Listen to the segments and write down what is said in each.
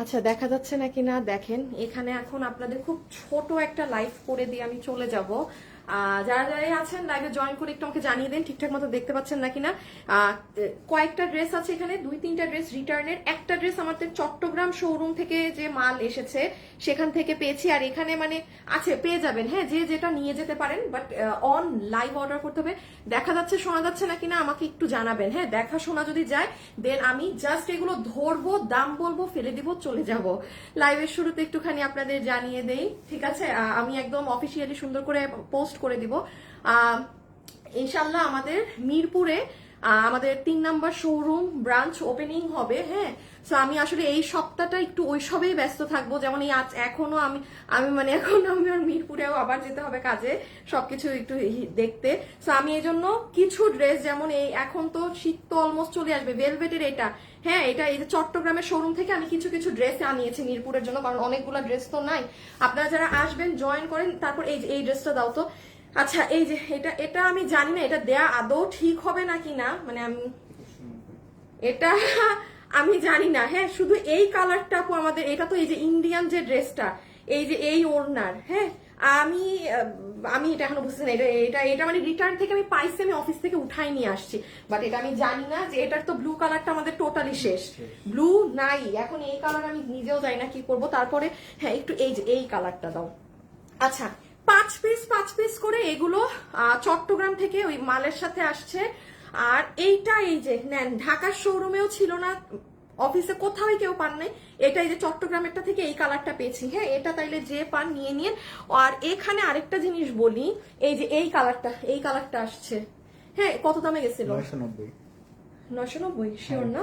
আচ্ছা, দেখা যাচ্ছে নাকি না দেখেন। এখানে এখন আপনাদের খুব ছোট একটা লাইভ করে দিয়ে আমি চলে যাব। যারা যারা আছেন লাইভে জয়েন করে একটু আমাকে জানিয়ে দেন ঠিকঠাক মতো দেখতে পাচ্ছেন নাকি না। কয়েকটা ড্রেস আছে এখানে, 2-3টা ড্রেস রিটার্নের। একটা ড্রেস আমাদের চট্টগ্রাম শোরুম থেকে যে মাল এসেছে সেখান থেকে পেয়েছি, আর এখানে মানে আছে, পেয়ে যাবেন। হ্যাঁ, যে যেটা নিয়ে যেতে পারেন, বাট অন লাইভ অর্ডার করতে হবে। দেখা যাচ্ছে শোনা যাচ্ছে নাকি না আমাকে একটু জানাবেন। হ্যাঁ, দেখা শোনা যদি যায় দেন আমি জাস্ট এগুলো ধরবো, দাম বলবো, ফেলে দিব, চলে যাব। লাইভের শুরুতে একটুখানি আপনাদের জানিয়ে দেই, ঠিক আছে? আমি একদম অফিসিয়ালি সুন্দর করে পোস্ট করে দিব। ইনশাল্লাহ আমাদের মিরপুরে আমাদের 3 নম্বর শোরুম ব্রাঞ্চ ওপেনিং হবে। হ্যাঁ, তো আমি আসলে এই সপ্তাহটা একটু ওইসবেই ব্যস্ত থাকবো। যেমন এই এখনো আমি আমি মানে এখন আমি আর মিরপুরেও আবার যেতে হবে কাজে, সবকিছু একটু দেখতে। তো আমি এই জন্য কিছু ড্রেস, যেমন এই এখন তো শীত তো অলমোস্ট চলে আসবে, ভেলভেটের এটা, হ্যাঁ এটা এই যে চট্টগ্রামের শোরুম থেকে আমি কিছু কিছু ড্রেস আনিয়েছি মিরপুরের জন্য, কারণ অনেকগুলো ড্রেস তো নাই। আপনারা যারা আসবেন জয়েন করেন। তারপর এই ড্রেসটা দাও তো। আচ্ছা, এই যে এটা এটা আমি জানি না এটা দেয়া আদৌ ঠিক হবে নাকি না, মানে আমি এটা আমি জানি না। হ্যাঁ, শুধু এই কালারটা আপু আমাদের, এটা তো এই যে ইন্ডিয়ান যে ড্রেসটা, এই যে এই ওড়নার। হ্যাঁ, আমি আমি এটা এখনো বুঝতে না, এটা এটা এটা মানে রিটার্ন থেকে আমি পাইছি, আমি অফিস থেকে উঠাই নিয়ে আসছি। বাট এটা আমি জানি না যে এটার তো ব্লু কালারটা আমাদের টোটালি শেষ, ব্লু নাই এখন। এই কালার আমি নিজেও জানি না কি করব। তারপরে হ্যাঁ, একটু এই যে এই কালারটা দাও। আচ্ছা, 5 পিস করে এগুলো চট্টগ্রাম থেকে ওই মালের সাথে আসছে। আর এইটা এই যে নেন, ঢাকার শোরুমেও ছিল না, অফিসে কোথাও কেউ পান নাই। এটা এই যে চট্টগ্রামেরটা থেকে এই কালারটা পেয়েছি। হ্যাঁ, এটা তাইলে যে পান নিয়ে নিন। আর এখানে আরেকটা জিনিস বলি, এই যে এই কালারটা আসছে। হ্যাঁ, কত দামে গেছিল? 990 শিওর না?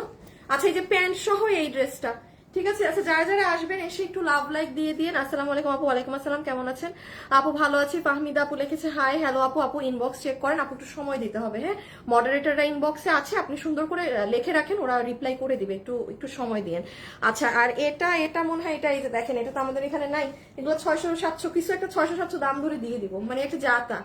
আচ্ছা, এই যে প্যান্ট সহ এই ড্রেসটা, ঠিক আছে। আচ্ছা, যারা যারা আসবেন এসে একটু লাভ লাইক দিয়ে দিন। আসসালামু আলাইকুম আপু। ওয়ালাইকুম আসসালাম, কেমন আছেন আপু? ভালো আছি। ফাহমিদা আপু লিখেছে হাই হ্যালো আপু। আপু ইনবক্স চেক করেন, আপু একটু সময় দিতে হবে। হ্যাঁ, মডারেটররা ইনবক্সে আছে, আপনি সুন্দর করে লিখে রাখেন, ওরা রিপ্লাই করে দিবে, একটু একটু সময় দিন। আচ্ছা, আর এটা এটা মনে হয় এটা এই যে দেখেন, এটা তো আমাদের এখানে নাই। এগুলো 600-700 কিছু একটা 600-700 দাম ধরে দিয়ে দিব, মানে একটা যাতা।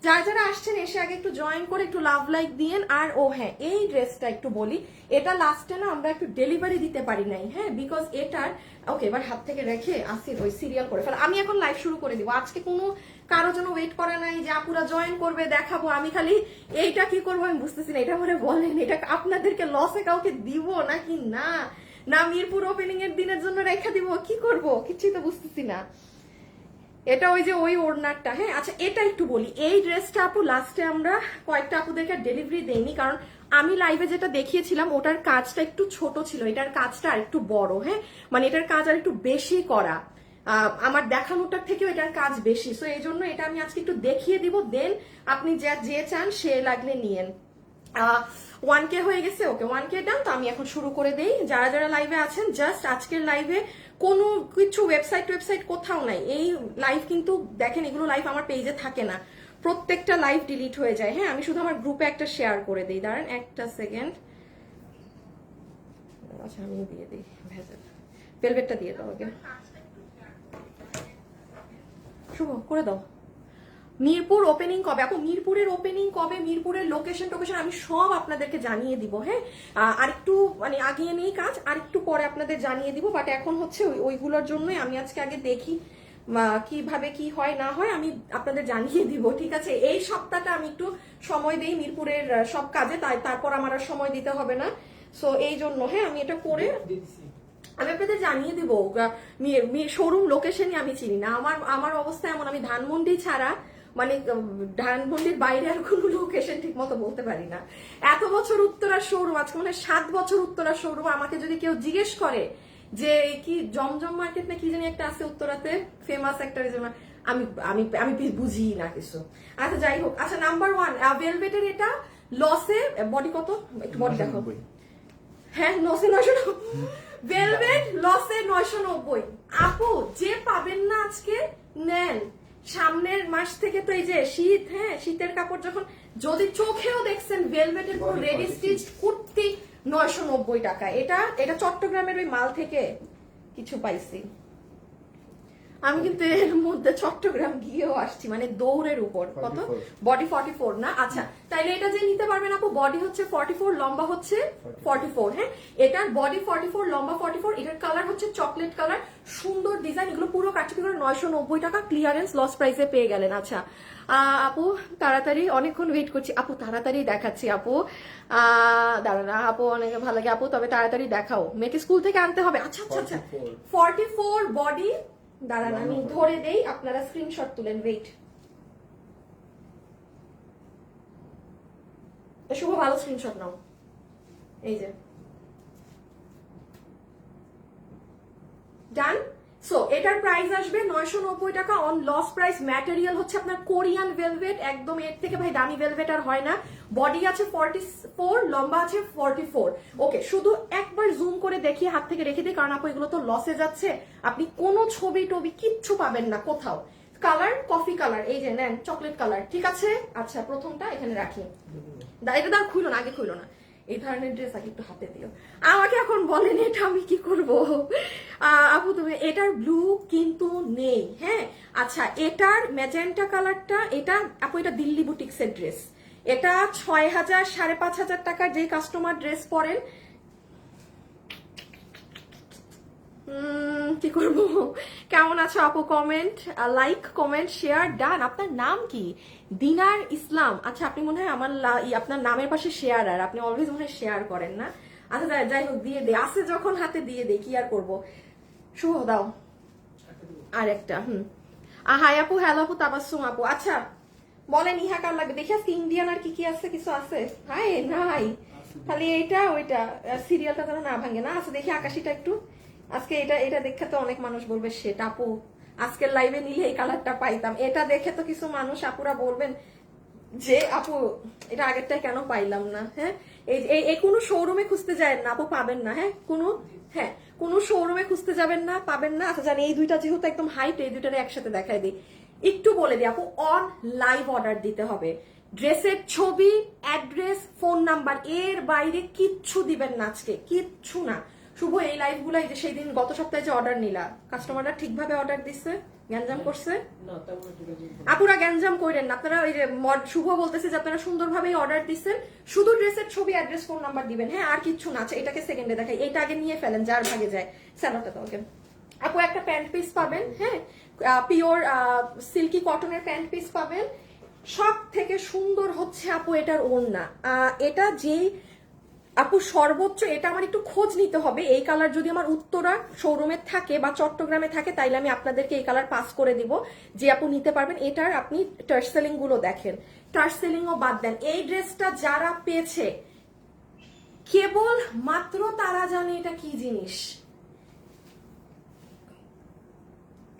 যারা যারা আসছেন এসে আগে একটু জয়েন করে একটু লাভ লাইক দিয়েন। আর ও হ্যাঁ, এই ড্রেসটা একটু বলি, এটা লাস্টে না আমরা একটু ডেলিভারি দিতে পারি নাই। হ্যাঁ, বিকজ এটার ওকে, এবার হাত থেকে রেখে আসি ওই সিরিয়াল করে ফেলা। আমি এখন লাইভ শুরু করে দিব। আজকে কোনো কারো জন্য ওয়েট করা নাই যে আপুরা জয়েন করবে দেখাবো। আমি খালি এইটা কি করবো আমি বুঝতেছি না। এটা মানে বলেন, এটা আপনাদেরকে লসে কাউকে দিব নাকি না, না মিরপুর ওপেনিং এর দিনের জন্য রেখা দিব, কি করব কিছুই তো বুঝতেছি না। এটা ওই যে ওই ওড়নাটা। হ্যাঁ, আচ্ছা এটা একটু বলি, এই ড্রেসটা আপু লাস্টে আমরা কয়েকটা আপুদেরকে ডেলিভারি দেইনি, কারণ আমি লাইভে যেটা দেখিয়েছিলাম ওটার কাজটা একটু ছোট ছিল, এটার কাজটা আর একটু বড়। হ্যাঁ, মানে এটার কাজ আর একটু বেশি করা, আমার দেখানোটার থেকেও এটার কাজ বেশি। সো এই জন্য এটা আমি আজকে একটু দেখিয়ে দিব, দেন আপনি যে চান সে লাগলে নিয়েন। 1K হয়ে গেছে, ওকে 1K ডান। তো আমি এখন শুরু করে দেই। যারা যারা লাইভে আছেন জাস্ট আজকের লাইভে কোনো কিছু ওয়েবসাইট কোথাও নাই। এই লাইভ কিন্তু দেখেন, এগুলো লাইভ আমার পেজে থাকে না, প্রত্যেকটা লাইভ ডিলিট হয়ে যায়। হ্যাঁ, আমি শুধু আমার গ্রুপে একটা শেয়ার করে দিই, দাঁড়ান একটা সেকেন্ড। আচ্ছা, আমি দিয়ে দিই, ভেজেল ভেলভেটটা দিয়ে দাও আগে, শুভ করে দাও। মিরপুর ওপেনিং কবে আপু? মিরপুরের ওপেনিং কবে, মিরপুরের লোকেশন টোকেশন আমি সব আপনাদেরকে জানিয়ে দিব। হ্যাঁ, আর একটু মানে আগিয়ে নেই কাজ, আর একটু পরে আপনাদের জানিয়ে দিব। বাট এখন হচ্ছে ওইগুলোর জন্যই আমি আজকে আগে দেখি কিভাবে কি হয় না হয়, আমি আপনাদের জানিয়ে দিব, ঠিক আছে? এই সপ্তাহটা আমি একটু সময় দেই মিরপুরের সব কাজে, তারপর আমার আর সময় দিতে হবে না। সো এই জন্য হ্যাঁ, আমি এটা করে আমি আপনাদের জানিয়ে দিব। শোরুম লোকেশনই আমি চিনি না। আমার অবস্থা এমন, আমি ধানমন্ডি ছাড়া মানে ধানমন্ডির বাইরে আর কোনো লোকেশন ঠিক মতো বলতে পারি না। এত বছর উত্তরার শোরুম, আজকে মানে 7 বছর উত্তরার শোরুম। আমাকে যদি কেউ জিজ্ঞেস করে যে কি জমজম মার্কেট না কি জানি একটা আছে উত্তরাতে, ফেমাস একটা, আমি আমি আমি বুঝি না কিছু। আচ্ছা যাই হোক। আচ্ছা, নাম্বার 1 ভেলভেটের এটা লসে, বডি কত একটু বডি দেখো। হ্যাঁ, 990 ভেলভেট লসে 990। আপু যে পাবেন না আজকে নেন, সামনের মাস থেকে তো এই যে শীত, হ্যাঁ শীতের কাপড় যখন, যদি চোখেও দেখছেন ভেলভেটের পুরো রেডি স্টিচ কুর্তি 990 টাকা। এটা এটা চট্টগ্রামের ওই মাল থেকে কিছু পাইছি। আমি কিন্তু এর মধ্যে চট্টগ্রাম গিয়েও আসছি, মানে দৌড়ের উপর। কত? বডি 44 না? আচ্ছা, তাইলে এটা যে নিতে পারবেন আপু, বডি হচ্ছে 44, লম্বা হচ্ছে 44। হ্যাঁ, এটার বডি 44, লম্বা 44, এটার কালার হচ্ছে চকলেট কালার, সুন্দর ডিজাইন। এগুলো পুরো কাটছবি করে 990 টাকা ক্লিয়ারেন্স লস প্রাইসে পেয়ে গেলেন। আচ্ছা আপু তাড়াতাড়ি, অনেকক্ষণ ওয়েট করছি আপু, তাড়াতাড়ি দেখাচ্ছি আপু। দাঁড়ান আপু, অনেকে ভালো লাগে আপু, তবে তাড়াতাড়ি দেখাও, মেয়েকে স্কুল থেকে আনতে হবে। আচ্ছা আচ্ছা আচ্ছা, 44 বডি। দাঁড়ান আমি ধরে দেই, আপনারা স্ক্রিনশট তুলেন, ওয়েট। শুভ ভালো স্ক্রিনশট নাও, এই যে ডান। সো এটার প্রাইস আসবে 990 টাকা অন লস প্রাইস। ম্যাটেরিয়াল হচ্ছে আপনার কোরিয়ান ভেলভেট, একদম এর থেকে ভাই দামি ভেলভেট আর হয় না। বডি আছে 44, লম্বা আছে 44। ওকে, শুধু একবার জুম করে দেখিয়ে হাত থেকে রেখে দিই, কারণ আপু এগুলো তো লসে যাচ্ছে, আপনি কোনো ছবি টবি কিচ্ছু পাবেন না কোথাও। কালার কফি কালার, এই যে নেন চকলেট কালার, ঠিক আছে। আচ্ছা প্রথমটা এখানে রাখি, এটা দাও, খুইলো না, আগে খুইলো না। এই ধরনের ড্রেস আগে একটু হাতে দিও আমাকে। এখন বলেন এটা আমি কি করব আপু? তুমি এটার ব্লু কিন্তু নেই। হ্যাঁ আচ্ছা, এটার ম্যাজেন্টা কালারটা, এটা আপু এটা দিল্লি বুটিক্সের ড্রেস, এটা 6000 5,500 টাকার যে কাস্টমার ড্রেস পরেন। কি করবো? কেমন আছো আপু? কমেন্ট, লাইক, কমেন্ট, শেয়ার, ডান। আপনার নাম কি? দিনার ইসলাম। আচ্ছা, আপনি মনে হয় আমার আপনার নামের পাশে শেয়ার, আর আপনি অলওয়েজ মনে হয় শেয়ার করেন না। আচ্ছা যাই হোক, দিয়ে দে, আসে যখন হাতে দিয়ে দে, কি আর করবো। শুভ দাও আর একটা। হাই আপু, হ্যালো আপু, তাবাসসুম আপু। আচ্ছা বলেন ইহা কার লাগবে? দেখি আজকে ইন্ডিয়ান আর কি কি আছে, কিছু আছে? হাই নাই, খালি এইটা ওইটা, সিরিয়ালটা যেন না ভাঙে না। আচ্ছা দেখি আকাশিটা একটু, আজকে এটা দেখে তো অনেক মানুষ বলবে সেটা আপু আজকের লাইভে নিলে এই কালারটা পাইতাম। এটা দেখে তো কিছু মানুষ আপুরা বলবেন যে আপু এটা আগেরটাই কেন পাইলাম না। হ্যাঁ, এই কোনো শোরুমে খুঁজতে যায় না আপু, পাবেন না। হ্যাঁ কোনো শোরুমে খুঁজতে যাবেন না, পাবেন না। আচ্ছা জানি এই দুইটা যেহেতু একদম হাইট, এই দুইটারে একসাথে দেখাই দিই। একটু বলে দিই আপু, অন লাইভ অর্ডার দিতে হবে। ড্রেসের ছবি, অ্যাড্রেস, ফোন নাম্বার, এর বাইরে কিচ্ছু দিবেন না আজকে, কিচ্ছু না। শুভ এই লাইভ গুলাই যে সেই দিন গত সপ্তাহে যে অর্ডার নিলা, কাস্টমাররা ঠিকভাবে অর্ডার দিচ্ছে? গ্যাঞ্জাম করছে? আপুরা গ্যাঞ্জাম করেন না আপনারা। ওই যে শুভ বলতেছে যে আপনারা সুন্দরভাবেই অর্ডার দিচ্ছেন, শুধু ড্রেসের ছবি, অ্যাড্রেস, ফোন নাম্বার দিবেন। হ্যাঁ আর কিচ্ছু না। আচ্ছা এটাকে সেকেন্ডে দেখাই, এটা আগে নিয়ে ফেলেন, যার ভাগে যায়। স্যালোটা তো ওকে আপু, একটা প্যান্ট পিস পাবেন। হ্যাঁ, পিওর সিল্কি কটনের প্যান্ট পিস পাবেন। সব থেকে সুন্দর হচ্ছে আপু এটার ওড়না। এটা যেই আপু সর্বোচ্চ, এটা আমার একটু খোঁজ নিতে হবে। এই কালার যদি আমার উত্তরা শোরুমে থাকে বা চট্টগ্রামে থাকে, তাইলে আমি আপনাদেরকে এই কালার পাস করে দিব, যে আপু নিতে পারবেন। এটার আপনি টার্সেলিং গুলো দেখেন, টার্সেলিং ও বাদ দেন। এই ড্রেসটা যারা পেয়েছে কেবল মাত্র তারা জানে এটা কি জিনিস।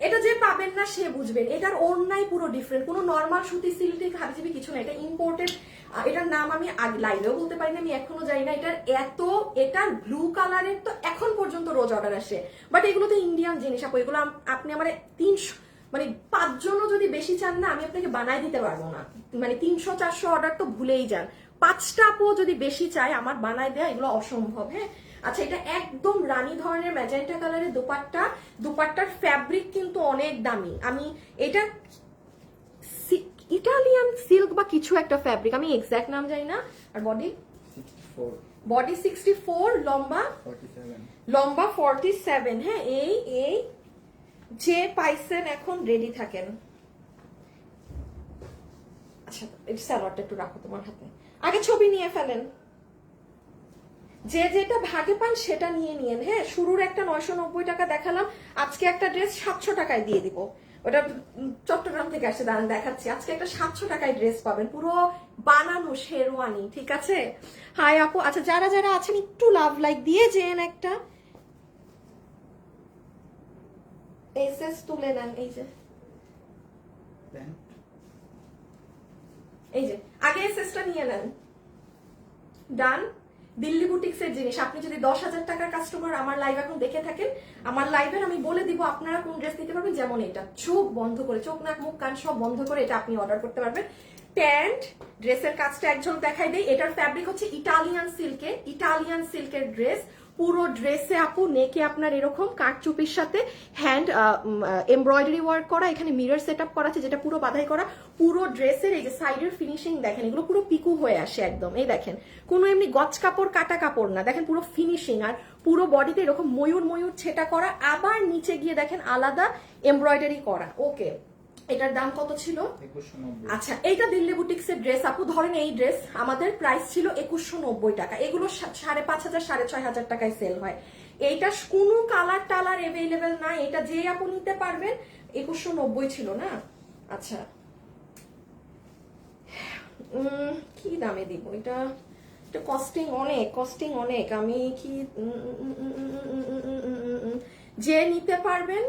এটা যে পাবেন না সে বুঝবেন। এটার ওড়নাই পুরো ডিফারেন্ট, কোনো নর্মাল সুতি সিল্ক হাবিজাবি কিছু না, এটা ইম্পোর্টেড। এটার নাম আমি লাইভেও বলতে পারি না, আমি এখনো জানি না। এটার ব্লু কালারের তো এখন পর্যন্ত রোজ অর্ডার আসে, বাট এগুলো তো ইন্ডিয়ান জিনিস আপু। এগুলো আপনি আমার 300 মানে 5 জনও যদি বেশি চান না, আমি আপনাকে বানাই দিতে পারবো না। মানে 300-400 অর্ডার তো ভুলেই যান, 5টা আপু যদি বেশি চায় আমার বানাই দেয়া এগুলো অসম্ভব। হ্যাঁ আচ্ছা, এটা একদম রানী ধরনের ম্যাজেন্টা কালারের দোপাট্টা। দোপাট্টার ফ্যাব্রিক কিন্তু অনেক দামি। আমি এটা ইটালিয়ান সিল্ক বা কিছু একটা ফ্যাব্রিক, আমি এক্সাক্ট নাম জানি না। আর বডি 64, লম্বা 47। হ্যাঁ এই যে পাইছেন এখন রেডি থাকেন। আচ্ছা এই স্যালোয়ারটা একটু রাখো তোমার হাতে, আগে ছবি নিয়ে ফেলেন। যে যেটা ভাগে পান সেটা নিয়ে নিয়েন। হ্যাঁ, শুরুর একটা 990 টাকা দেখালাম, আজকে একটা ড্রেস 700 টাকায় দিয়ে দিব। ওটা চট্টগ্রাম থেকে আসছে, দাঁড়ান দেখাচ্ছি। আজকে একটা 700 টাকায় ড্রেস পাবেন, পুরো বানানো শেরওয়ানি, ঠিক আছে। হাই আপু, আচ্ছা যারা যারা আছেন একটু লাভ লাইক দিয়ে যেন একটা এসএস তুলে নেন। এই যে আগে এসএসটা নিয়ে নেন, ডান। দিল্লি বুটিক্সের জিনিস। আপনি যদি 10,000 টাকার কাস্টমার আমার লাইভ এখন দেখে থাকেন, আমার লাইভের আমি বলে দিব আপনারা কোন ড্রেস নিতে পারবেন। যেমন এটা চোখ বন্ধ করে, চোখ নাক মুখ কান সব বন্ধ করে এটা আপনি অর্ডার করতে পারবেন। প্যান্ট, ড্রেসের কাজটা এক ঝলক দেখাই দেই। এটার ফ্যাব্রিক হচ্ছে ইটালিয়ান সিল্কের ড্রেস, পুরো ড্রেসে আপু নেকে আপনার এরকম কারচুপির সাথে হ্যান্ড এমব্রয়ডারি ওয়ার্ক করা, এখানে মিরর সেট আপ করা আছে যেটা পুরো বাধাই করা। পুরো ড্রেসের এই যে সাইডের ফিনিশিং দেখেন, এগুলো পুরো পিকু হয়ে আসে একদম। এই দেখেন কোনো এমনি গজ কাপড় কাটা কাপড় না, দেখেন পুরো ফিনিশিং। আর পুরো বডিতে এরকম ময়ূর ময়ূর ছেটা করা, আবার নিচে গিয়ে দেখেন আলাদা এমব্রয়ডারি করা। ওকে, এটার দাম কত ছিল? 2190। আচ্ছা, এইটা দিল্লি বুটিক্সের ড্রেস আপু, ধরেন এই ড্রেস আমাদের প্রাইস ছিল 2190 টাকা। এগুলো 5,500 6,500 টাকায় সেল হয়। এইটা কোনো কালার টালার এভেলেবেল না, এটা যে আপু নিতে পারবেন। 2190 ছিল না? আচ্ছা, কি দামে দিব এটা? এটা কস্টিং অনেক। আমি কি যে নিতে পারবেন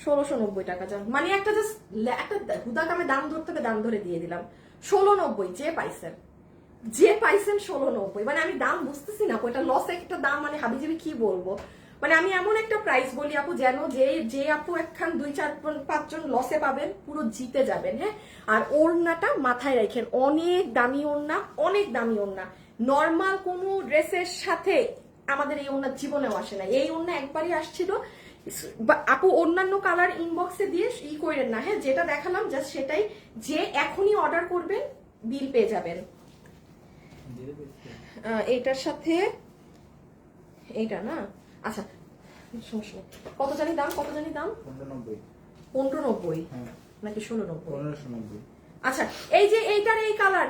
1690 টাকা। যান মানে একটা জাস্ট একটা হুদাক আমি দাম ধরতে হবে, দাম ধরে দিয়ে দিলাম 1690। যে পাইছেন 1690, মানে আমি দাম বুঝতেছি না, ওইটা লস একটা দাম, মানে হাবিজাবি কি বলবো। মানে আমি এমন একটা প্রাইস বলি আপু যেন যে আপু একখান 2-4-5 জন লসে পাবেন, পুরো জিতে যাবেন। হ্যাঁ, আর ওড়নাটা মাথায় রাখেন, অনেক দামি ওড়না। নর্মাল কোনো ড্রেসের সাথে আমাদের এই ওড়না জীবনেও আসে না। এই ওড়না একবারই আসছিল আপু, অন্যান্য কালার ইনবক্সে দিয়ে করেন না। হ্যাঁ, যেটা দেখালাম জাস্ট সেটাই, যে এখনই অর্ডার করবেন বিল পেয়ে যাবেন। এইটার সাথে এইটা না? আচ্ছা, কত জানি দাম? 1590 নাকি 1690? আচ্ছা, এই যে এইটার এই কালার,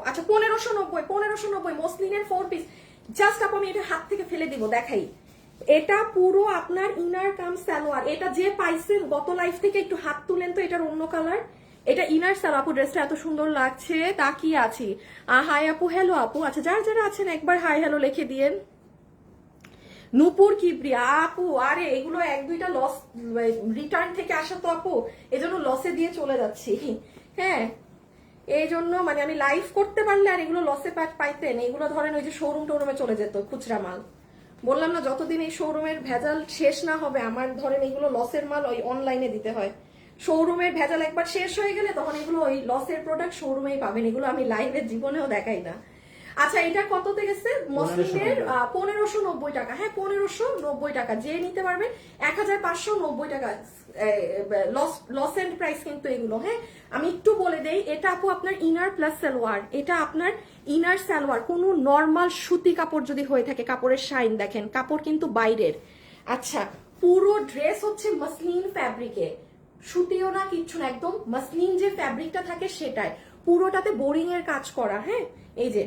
আচ্ছা 1590 মসলিনের 4 পিস। জাস্ট আপু আমি এটা হাত থেকে ফেলে দিব, দেখাই। এটা পুরো আপনার ইনার কাম সালোয়ার। এটা যে পাইছেন গত লাইফ থেকে, একটু হাত তুলেন তো, এটার অন্য কালার। এটা ইনার সালোয়ার আপু, ড্রেসটা এত সুন্দর লাগছে, তাকিয়ে আছি। হাই আপু, হ্যালো আপু। আচ্ছা, যারা আছেন একবার হাই হ্যালো লিখে দিয়েন। নূপুর কিবরিয়া আপু, আরে এগুলো 1-2টা লস রিটার্ন থেকে আসা তো আপু, এজন্য লসে দিয়ে চলে যাচ্ছি। হ্যাঁ, এই জন্য মানে আমি লাইভ করতে পারলে আর এগুলো লসে পাইতেন, এগুলো ধরেন ওই যে শোরুমে চলে যেত খুচরা মাল। বললাম না, যতদিন এই শোরুমের ভেজাল শেষ না হবে, আমার ধরেন এগুলো লসের মাল ওই অনলাইনে দিতে হয়। শোরুমের ভেজাল একবার শেষ হয়ে গেলে তখন এগুলো ওই লসের প্রোডাক্ট শোরুমেই পাবেন, এগুলো আমি লাইভের জীবনেও দেখাই না। আচ্ছা, এটা কততে গেছে? মসলিনের 1590 টাকা। হ্যাঁ, 1590 টাকা যে নিতে পারবেন। 1590 টাকা লস এন্ড প্রাইস কিন্তু এগুলো। হ্যাঁ, আমি একটু বলে দেই, এটা আপু আপনার ইনার প্লাস সালোয়ার। এটা আপনার ইনার সালোয়ার, কোনো নর্মাল সুতি কাপড় যদি হয়ে থাকে, কাপড়ের শাইন দেখেন, কাপড় কিন্তু বাইরের। আচ্ছা, পুরো ড্রেস হচ্ছে মসলিন ফ্যাব্রিকে, সুতিও না, কিচ্ছু না, একদম মসলিন যে ফ্যাব্রিকটা থাকে সেটাই। পুরোটাতে বোরিং এর কাজ করা। হ্যাঁ, এই যে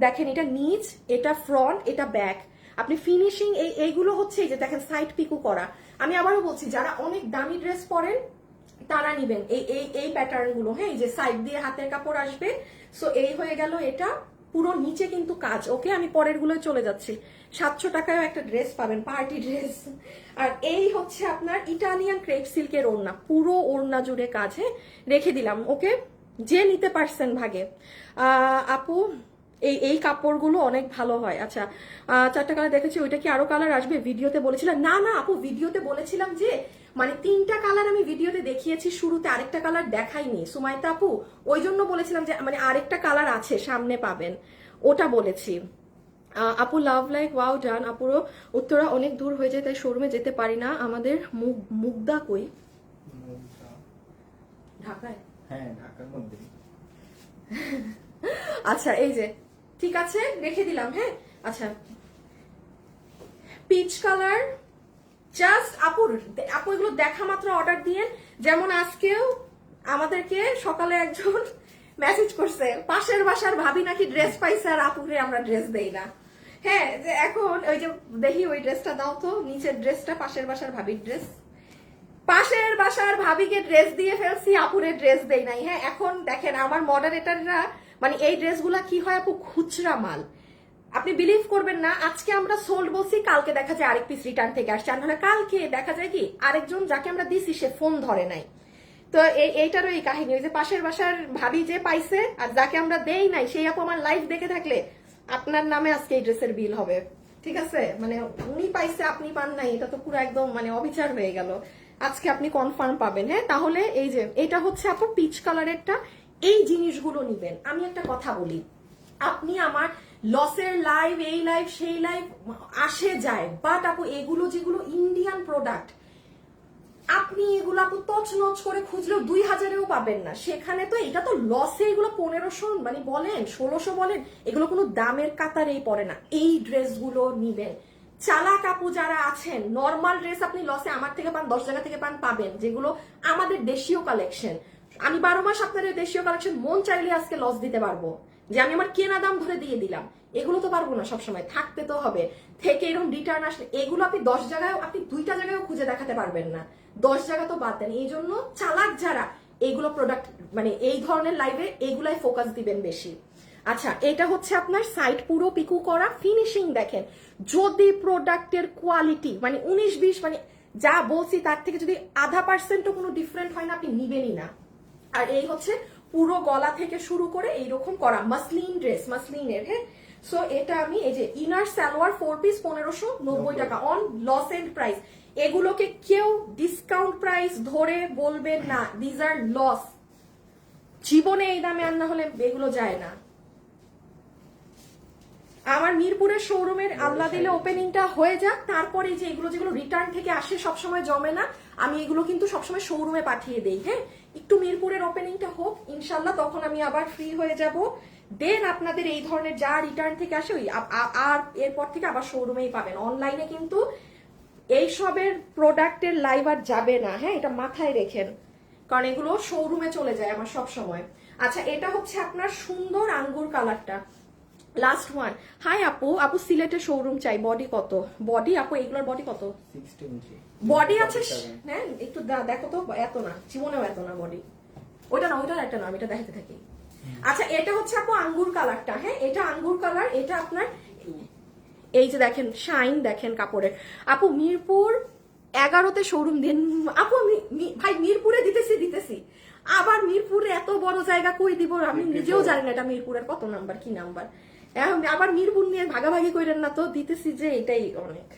দেখেন, এটা নিচ, এটা ফ্রন্ট, এটা ব্যাক। আপনি ফিনিশিং এইগুলো হচ্ছে এই যে দেখেন সাইড পিকু করা। আমি আবারও বলছি, যারা অনেক দামি ড্রেস পরেন তারা নিবেন এই প্যাটার্ন গুলো। হ্যাঁ, এই যে সাইড দিয়ে হাতের কাপড় আসবে। সো এই হয়ে গেল এটা, পুরো নিচে কিন্তু কাজ। ওকে, আমি পরের গুলো চলে যাচ্ছি। 700 টাকায় একটা ড্রেস পাবেন, পার্টি ড্রেস। আর এই হচ্ছে আপনার ইটালিয়ান ক্রেপ সিল্কের ওড়না, পুরো ওড়না জুড়ে কাজ। হ্যাঁ, রেখে দিলাম। ওকে, যে নিতে পারছেন ভাগে। আপু, এই কাপড়গুলো অনেক ভালো হয়। আচ্ছা, 4টা কালার দেখেছি, ওইটা কি আরো কালার আসবে? ভিডিওতে বলেছিলাম না আপু, ভিডিওতে বলেছিলাম যে মানে 3টা কালার আমি ভিডিওতে দেখিয়েছি শুরুতে, আরেকটা কালার দেখাইনি সুমাইতা আপু। ওই জন্য বলেছিলাম যে মানে আরেকটা কালার আছে, সামনে পাবেন, ওটা বলেছি। আপু লাভ লাইক ওয়াও ডান। আপুরও উত্তরা অনেক দূর হয়ে যায়, তাই শোরুমে যেতে পারি না। আমাদের মুগদা কই? ঢাকায়? হ্যাঁ, ঢাকার মধ্যে। আচ্ছা, এই যে ঠিক আছে, রেখে দিলাম। হ্যাঁ, আচ্ছা, পিচ কালার জাস্ট আপু এগুলো দেখা মাত্র অর্ডার দিয়ে। যেমন আজকেও আমাদেরকে সকালে একজন মেসেজ করছে, পাশের বাসার ভাবি নাকি ড্রেস পাইছে আর আপুরে আমরা ড্রেস দেই না। হ্যাঁ, যে এখন ওই যে দেখি ওই ড্রেসটা দাও তো, নিচের ড্রেসটা পাশের বাসার ভাবির ড্রেস, পাশের বাসার ভাবিকে ড্রেস দিয়ে ফেলছি, আপুরে ড্রেস দেই নাই। হ্যাঁ, এখন দেখেন আমার মডারেটররা মানে এই ড্রেসগুলা কি হয় আপু, খুচরা মাল। আপনি বিলিভ করবেন না, আজকে আমরা সোল্ড বলছি, কালকে দেখা যায় আরেক পিস রিটার্ন থেকে আসছে। আর নাহলে কালকে দেখা যায় কি আরেকজন যাকে আমরা দিছি সে ফোন ধরে নাই। তো এইটারও এই কাহিনী, ওই যে পাশের বাসার ভাবি যে পাইছে আর যাকে আমরা দেই নাই, সেই আপু আমার লাইভ দেখে থাকলে আপনার নামে আজকে এই ড্রেসের বিল হবে। ঠিক আছে, মানে উনি পাইছে আপনি পান নাই, এটা তো পুরো একদম মানে অবিচার হয়ে গেল। আজকে আপনি কনফার্ম পাবেন। হ্যাঁ, তাহলে এই যে এটা হচ্ছে আপু পিচ কালারেরটা, এই জিনিসগুলো নিবেন। আমি একটা কথা বলি, আপনি আমার লসের লাইভ, এই লাইভ সেই লাইভ আসে যায়, বাট আপু এগুলো যেগুলো ইন্ডিয়ান প্রোডাক্ট, আপনি এগুলো আপু তছনছ করে খুঁজলেও 2000-এও পাবেন না। সেখানে তো এটা তো লসে, এগুলো 1500 মানে বলেন 1600 বলেন, এগুলো কোনো দামের কাতারেই পড়ে না। এই ড্রেসগুলো নিবেন। চালাক আপু যারা আছেন, নর্মাল ড্রেস আপনি লসে আমার থেকে পান, 10 জায়গা থেকে পাবেন, যেগুলো আমাদের দেশীয় কালেকশন। আমি 12 মাস আপনাদের দেশীয় কালেকশন মন চাইলে আজকে লস দিতে পারবো, যে আমি আমার কেনা দাম ধরে দিয়ে দিলাম। এগুলো তো পারবো না, সবসময় থাকতে তো হবে, থেকে এরকম রিটার্ন আসলে এগুলো আপনি 10 জায়গায়, আপনি 2টা জায়গায় খুঁজে দেখাতে পারবেন না, 10 জায়গা তো বাদ দেন। এই জন্য চালাক যারা এইগুলো প্রোডাক্ট মানে এই ধরনের লাইভে এইগুলাই ফোকাস দিবেন বেশি। আচ্ছা, এটা হচ্ছে আপনার সাইড পুরো পিকু করা, ফিনিশিং দেখেন। যদি প্রোডাক্টের কোয়ালিটি মানে 19-20 মানে যা বলছি তার থেকে যদি 0.5%ও কোনো ডিফারেন্ট হয় না, আপনি নিবেনই না। আর এই হচ্ছে পুরো গলা থেকে শুরু করে এইরকম করা মাসলিন ড্রেস, মাসলিনের। হ্যাঁ, সো এটা আমি এই যে ইনার সালোয়ার 4 পিস 1590 টাকা অন লস এন্ড প্রাইস। এগুলোকে কেউ ডিসকাউন্ট প্রাইস ধরে বলবেন না, দিজ আর লস। জীবনে এই দামে আর না হলে এগুলো যায় না। আমার মিরপুরের শোরুমের আল্লাহ দিলে ওপেনিংটা হয়ে যাক, তারপরে যে এগুলো যেগুলো রিটার্ন থেকে আসে সবসময় জমে না, আমি এগুলো কিন্তু সবসময় শোরুমে পাঠিয়ে দেই। হ্যাঁ, একটু মিরপুরের ওপেনিংটা হোক ইনশাল্লাহ, তখন আমি আবার ফ্রি হয়ে যাব। দেন আপনাদের এই ধরনের যা রিটার্ন থেকে আসে ওই আর এরপর থেকে আবার শোরুমেই পাবেন। অনলাইনে কিন্তু এইসবের প্রোডাক্টের লাইভ আর যাবে না। হ্যাঁ, এটা মাথায় রেখেন, কারণ এগুলো শোরুমে চলে যায় আমার সব সময়। আচ্ছা, এটা হচ্ছে আপনার সুন্দর আঙ্গুর কালারটা, লাস্ট ওয়ান। হাই আপু, আপু সিলেটের শোরুম চাই। বডি কত? বডি আপু এগুলোর বডি কত? 16 ইঞ্চি বডি আছে? হ্যাঁ, একটু দেখো তো। এত না, জীবনেও এত না বডি। ওইটা না, ওইটার একটা না, আমি এটা দেখাতে থাকি। আচ্ছা, এটা হচ্ছে আপু আঙ্গুর কালারটা। হ্যাঁ, এটা আঙ্গুর কালার। এটা আপনার এই যে দেখেন শাইন দেখেন কাপড়ের। আপু মিরপুর 11-তে শোরুম দিন আপু। আমি ভাই মিরপুরে দিতেছি আবার মিরপুরে এত বড় জায়গা কই দিব আমি নিজেও জানি না এটা মিরপুরের কত নাম্বার, কি নাম্বার। আবার মিরপুর নিয়ে ভাগাভাগি করেন না তো, দিতেছি যে এটাই অনেক।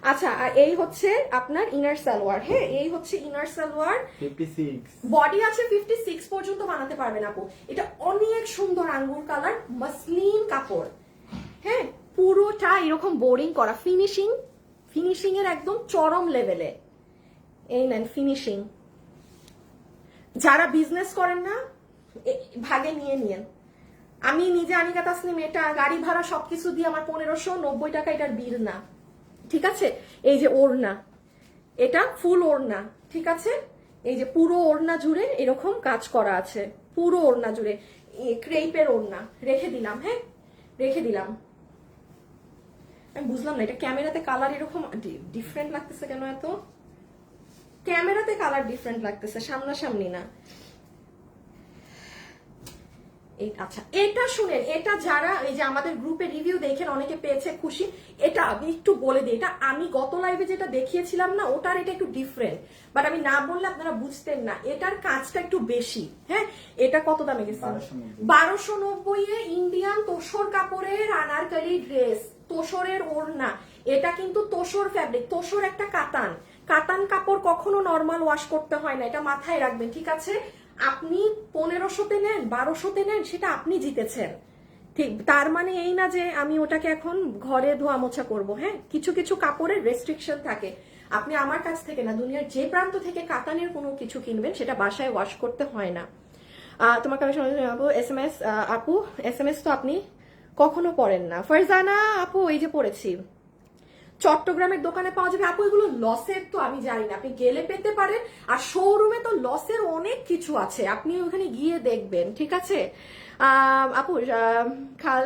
আচ্ছা, আর এই হচ্ছে আপনার ইনার সালোয়ার। হ্যাঁ, এই হচ্ছে ইনার সালোয়ার 56 বডি আছে 56 পর্যন্ত বানাতে পারবেন আপু। এটা অনেক সুন্দর আঙ্গুর কালার মাসলিন কাপড়। হ্যাঁ, পুরোটা এরকম বোরিং করা, ফিনিশিং এর একদম চরম লেভেলে। এই নেন ফিনিশিং। যারা বিজনেস করেন না ভাগে নিয়ে নিয়েন। আমি নিজে আনিকা তাসনিম, এটা গাড়ি ভাড়া সবকিছু দিয়ে আমার 1590 টাকা এটার বিল না। ঠিক আছে, এই যে ওড়না, এটা ফুল ওড়না। ঠিক আছে, এই যে পুরো ওড়না জুড়ে এরকম কাজ করা আছে, পুরো ওড়না জুড়ে ক্রেপের ওড়না। রেখে দিলাম। হ্যাঁ, রেখে দিলাম। আমি বুঝলাম না এটা ক্যামেরাতে কালার এরকম ডিফারেন্ট লাগতেছে কেন? এত ক্যামেরাতে কালার ডিফারেন্ট লাগতেছে, সামনাসামনি না। আচ্ছা, এটা শুনেন, এটা যারা এই যে আমাদের গ্রুপে রিভিউ দেখেন অনেকে পেয়েছে খুশি, এটা আমি একটু বলে দিই। এটা আমি গত লাইভে যেটা দেখিয়েছিলাম না, ওটার এটা একটু ডিফারেন্ট, বাট আমি না বললে আপনারা বুঝতেন না। এটার কাজটা একটু বেশি। হ্যাঁ, এটা কত দামে গেছে? 1290 এ ইন্ডিয়ান তোসর কাপড়ের আনারকলি ড্রেস, তোসরের ওড়না। এটা কিন্তু তোসর ফ্যাব্রিক, তোসর একটা কাতান কাপড় কখনো নর্মাল ওয়াশ করতে হয় না, এটা মাথায় রাখবেন। ঠিক আছে, আপনি 1500-তে নেন 1200-তে নেন, সেটা আপনি জিতেছেন। ঠিক, তার মানে এই না যে আমি ওটাকে এখন ঘরে ধোয়া মোছা করবো। হ্যাঁ, কিছু কিছু কাপড়ের রেস্ট্রিকশন থাকে। আপনি আমার কাছ থেকে না, দুনিয়ার যে প্রান্ত থেকে কাতানের কোনো কিছু কিনবেন সেটা বাসায় ওয়াশ করতে হয় না। তোমার কাছে আপু SMS, আপু SMS তো আপনি কখনো পড়েন না। ফারজানা আপু এই যে পড়েছি, চট্টগ্রামের দোকানে পাওয়া যাবে আপু। এগুলো লসের তো আমি জানি না, আপনি গেলে পেতে পারেন। আর শোরুমে তো লসের অনেক কিছু আছে, আপনি ওখানে গিয়ে দেখবেন। ঠিক আছে আপু,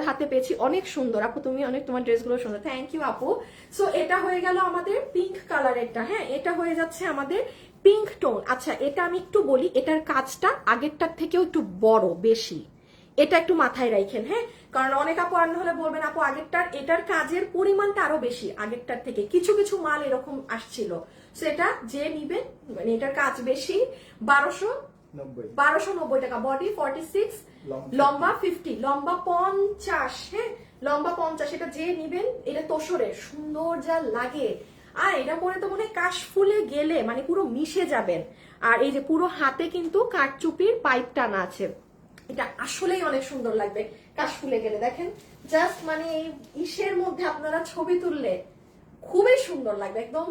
হাতে পেয়েছি, অনেক সুন্দর আপু, তুমি অনেক, তোমার ড্রেসগুলো সুন্দর, থ্যাংক ইউ আপু। সো এটা হয়ে গেল আমাদের পিঙ্ক কালারেরটা। হ্যাঁ, এটা হয়ে যাচ্ছে আমাদের পিঙ্ক টোন। আচ্ছা, এটা আমি একটু বলি, এটার কাজটা আগেরটার থেকেও একটু বড় বেশি, এটা একটু মাথায় রাখেন। হ্যাঁ, কারণ অনেক আপু আর হলে বলবেন আপু আগেরটার, এটার কাজের পরিমাণটা আরো বেশি আগেরটার থেকে। কিছু কিছু মাল এরকম আসছিল, সেটা যে নিবেন মানে এটার কাজ বেশি। 1290 টাকা। বডি 46, লম্বা 50, লম্বা 50। হ্যাঁ, লম্বা 50। এটা যে নিবেন, এটা তোসরের সুন্দর যা লাগে। আর এটা পরে তো মনে হয় কাশফুলে গেলে মানে পুরো মিশে যাবেন। আর এই যে পুরো হাতে কিন্তু কাঠচুপির পাইপ টানা আছে। এটা আসলেই অনেক সুন্দর লাগবে কাশফুলে গেলে। দেখেন জাস্ট মানে এই ইসের মধ্যে আপনারা ছবি তুললে খুবই সুন্দর লাগবে, একদম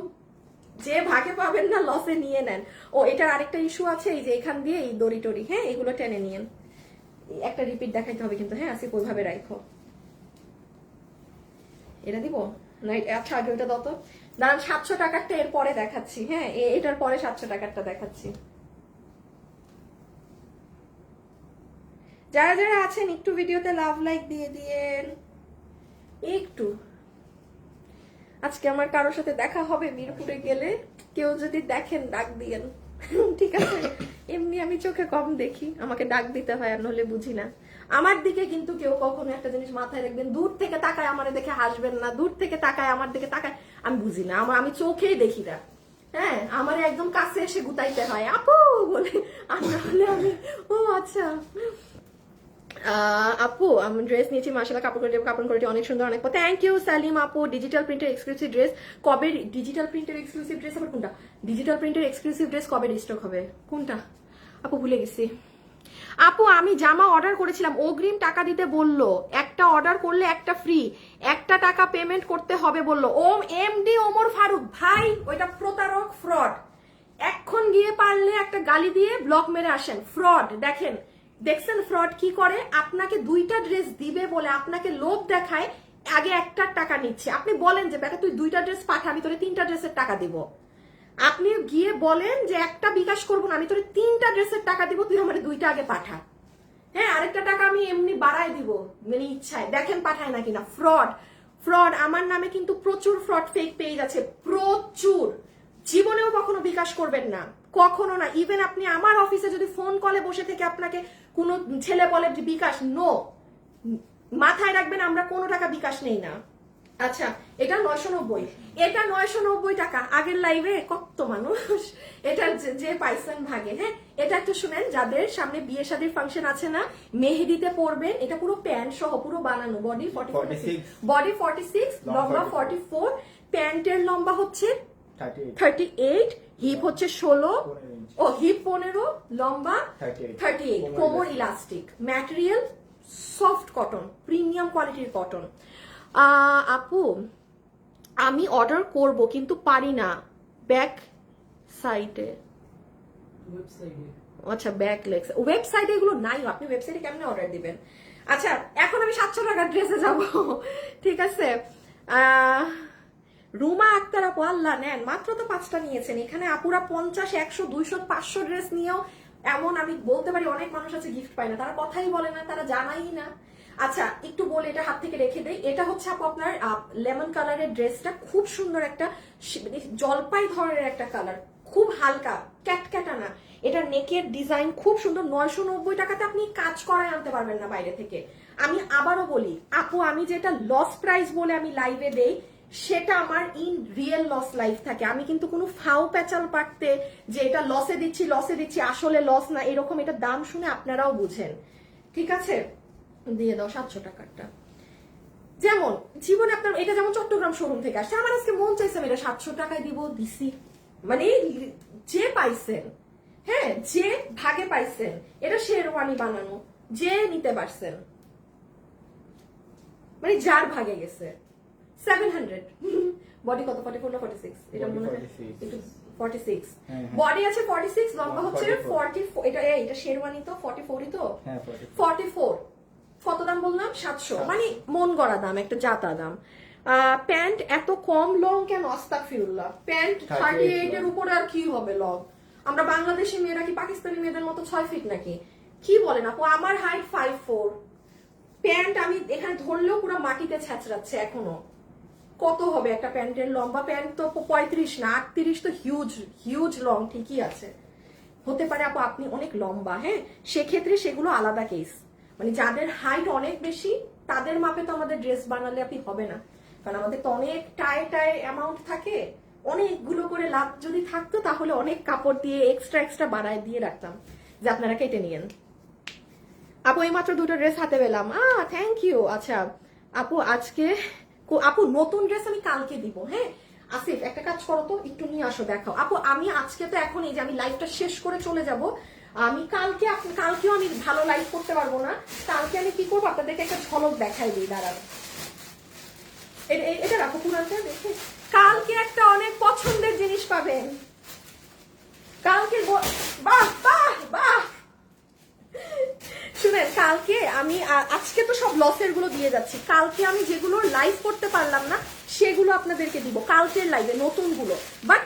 যে ভাগে পাবেন না লসে নিয়ে নেন। ও এটার আরেকটা ইস্যু আছে, এই যে এখান দিয়ে এই দড়ি টড়ি, হ্যাঁ এগুলো টেনে নিয়েন। একটা রিপিট দেখাইতে হবে কিন্তু, হ্যাঁ আসিফ ওইভাবে রাখো। এটা দিব না, আচ্ছা আগে ওটা দাও তো। দাঁড়ান 700 টাকারটা এর পরে দেখাচ্ছি, হ্যাঁ এটার পরে 700 টাকারটা দেখাচ্ছি। যারা যারা আছেন একটু ভিডিওতে লাভ লাইক দিয়ে দিয়েন একটু। আজকে আমার কারোর সাথে দেখা হবে মিরপুরে গেলে, কেউ যদি দেখেন ডাক দিয়েন, ঠিক আছে? এমনি আমি চোখে কম দেখি, আমাকে ডাক দিতে হয়, আর নলে বুঝি না। আমার দিকে কিন্তু কেউ কখনো একটা জিনিস মাথায় রাখবেন, দূর থেকে তাকায় আমার দেখে হাসবেন না, দূর থেকে তাকায় আমার দিকে তাকায়, আমি বুঝি না, আমি চোখেই দেখি না। হ্যাঁ আমার একদম কাছে এসে গুতাইতে হয় আপু বলে, আর নাহলে আমি ও আচ্ছা। আপু আমি ড্রেস নিয়েছি মাশাআল্লাহ, কাপড় কোয়ালিটি অনেক সুন্দর, অনেক থ্যাংক ইউ সালিম আপু। ডিজিটাল প্রিন্টের এক্সক্লুসিভ ড্রেস কবে? ডিজিটাল প্রিন্টের এক্সক্লুসিভ ড্রেস আবার কোনটা? ডিজিটাল প্রিন্টের এক্সক্লুসিভ ড্রেস কবে রিস্টক হবে? কোনটা আপু ভুলে গেছি। আপু আমি জামা অর্ডার করেছিলাম, অগ্রিম টাকা দিতে বললো, একটা অর্ডার করলে একটা ফ্রি, 1 টাকা পেমেন্ট করতে হবে বললো। ওম এমডি ওমর ফারুক ভাই, ওইটা প্রতারক, ফ্রড। এখন গিয়ে পারলে একটা গালি দিয়ে ব্লক মেরে আসেন, ফ্রড। দেখছেন ফ্রড কি করে? আপনাকে 2টা ড্রেস দিবে বলে আপনাকে লোভ দেখায়, আগে 1টার টাকা নিচ্ছে। আপনি বলেন যে বেটা তুই 2টা ড্রেস পাঠা, আমি তোরে 3টা ড্রেসের টাকা দিব। আপনি গিয়ে বলেন যে একটা বিকাশ করবো না, আমি তোরে 3টা ড্রেসের টাকা দিব, তুই আমার 2টা আগে পাঠা, হ্যাঁ আরেকটা টাকা আমি এমনি বাড়াই দিব মানে ইচ্ছায়। দেখেন পাঠায় না কিনা। Fraud fraud. আমার নামে কিন্তু প্রচুর ফ্রড ফেক পেজ আছে, প্রচুর। জীবনেও কখনো বিকাশ করবেন না, কখনো না। ইভেন আপনি আমার অফিসে যদি ফোন কলে বসে থেকে আপনাকে কোনো ছেলে বলে বিকাশ, নো, মাথায় রাখবেন আমরা কোনো টাকা বিকাশ নেই না। আচ্ছা এটা 990, এটা 990 টাকা। আগের লাইভে কত মানুষ এটা যে পাইছেন ভাগে, হ্যাঁ এটা একটু শুনেন। যাদের সামনে বিয়ে শাদীর ফাংশন আছে না, মেহেদিতে পরবেন, এটা পুরো প্যান্ট সহ পুরো বানানো, বডি 46, বডি 46, লম্বা 44, প্যান্টের লম্বা হচ্ছে 38, হিপ হচ্ছে 16, ও হিপ 15, লম্বা 38, কোমর elastic, material soft cotton, premium কোয়ালিটির কটন। আপু আমি অর্ডার করব কিন্তু পারি না, ব্যাক সাইটে। আচ্ছা ব্যাক লেগস ওয়েবসাইটে এগুলো নাই, আপনি ওয়েবসাইটে কেমনে অর্ডার দিবেন? আচ্ছা এখন আমি 700 টাকার ড্রেসে যাব, ঠিক আছে? রুমা আক্তার আপু আল্লাহ নেন, মাত্র তো 5টা নিয়েছেন। এখানে আপুরা 50, 100, 200, 500 ড্রেস নিয়েও এমন আমি বলতে পারি অনেক মানুষ আছে গিফট পায় না, তারা কথাই বলে না, তারা জানাই না। আচ্ছা একটু বলে এটা হাত থেকে রেখে দেই। এটা হচ্ছে আপু আপনার লেমন কালারের ড্রেসটা, খুব সুন্দর একটা জলপাই ধরনের একটা কালার, খুব হালকা ক্যাটক্যাটা না। এটা নেকের ডিজাইন খুব সুন্দর। 990 টাকাতে আপনি কাজ করায় আনতে পারবেন না বাইরে থেকে। আমি আবারও বলি আপু, আমি যেটা লস প্রাইস বলে আমি লাইভে দেই, সেটা আমার ইন রিয়েল লস লাইফ থাকে। আমি কিন্তু কোনো ফাও প্যাচাল পারতে যে এটা লসে দিচ্ছি আসলে লস না, এরকম। এটা দাম শুনে আপনারাও বুঝেন, ঠিক আছে? দিয়ে দাও 700 টাকারটা। যেমন জীবনে আপনার এটা যেমন চট্টগ্রাম শোরুম থেকে আসছে, আমার আজকে মন চাইছে আমি এটা 700 টাকায় দিব, দিছি। মানে যে পাইছেন, হ্যাঁ যে ভাগে পাইছেন, এটা শেরওয়ানি বানানো, যে নিতে পারছেন, মানে যার ভাগে গেছে। 700 বডি কত? 44 না 46? এটা মনে হয় একটু 46। বডি আছে 46, লম্বা হচ্ছে 44। এটা শেরওয়ানি তো 44ই তো, হ্যাঁ 44। কত দাম বললাম? 700। মানে মন গড়া দাম, একটা জাতা দাম। প্যান্ট এত কম লং কেন? আস্তাগফিরুল্লাহ। প্যান্ট 38 এর উপরে আর কি হবে লং? আমরা বাংলাদেশি মেয়েরা কি পাকিস্তানি মেয়েদের মতো 6 ফিট নাকি? কি বলেন আপু? আমার হাইট 5'4", প্যান্ট আমি এখানে ধরলেও পুরো মাটিতে ছ্যাঁচড়াচ্ছে এখনো। কত হবে একটা প্যান্টের লম্বা? প্যান্ট তো 35 না 38, তো হিউজ লং ঠিকই আছে। হতে পারে আপু আপনি অনেক লম্বা, হ্যাঁ সেক্ষেত্রে সেগুলো আলাদা কেস। মানে যাদের হাইট অনেক বেশি তাদের মাপে তো আমাদের ড্রেস বানালে আপনি হবে না, কারণ আমাদের তো অনেক টাই অ্যামাউন্ট থাকে। অনেকগুলো করে লাভ যদি থাকতো তাহলে অনেক কাপড় দিয়ে এক্সট্রা বাড়ায় দিয়ে রাখতাম যে আপনারা কেটে নিয়েন। আপু এই মাত্র 2টো ড্রেস হাতে পেলাম, থ্যাংক ইউ। আচ্ছা আপু আজকে আপু নতুন ড্রেস আমি কালকে দিব, হ্যাঁ। আসিফ একটা কাজ করো তো, একটু নিয়ে আসো দেখাও। আপু আমি আজকে তো এখন এই যে আমি লাইভটা শেষ করে চলে যাব, আমি কালকেও আমি ভালো লাইভ করতে পারবো না। কালকে আমি কি করবো আপনাদেরকে একটা ঝলক দেখাই দিই, দাঁড়ান। এটা রাখো পুরানটা দেখে। কালকে একটা অনেক পছন্দের জিনিস পাবেন কালকে। বাহ বাহ বাহ, শুনেন, কালকে আমি আজকে তো সব লসের গুলো দিয়ে যাচ্ছি, কালকে আমি যেগুলো লাইভ করতে পারলাম না সেগুলো আপনাদেরকে দিব কালকের লাইভে, নতুন গুলো। বাট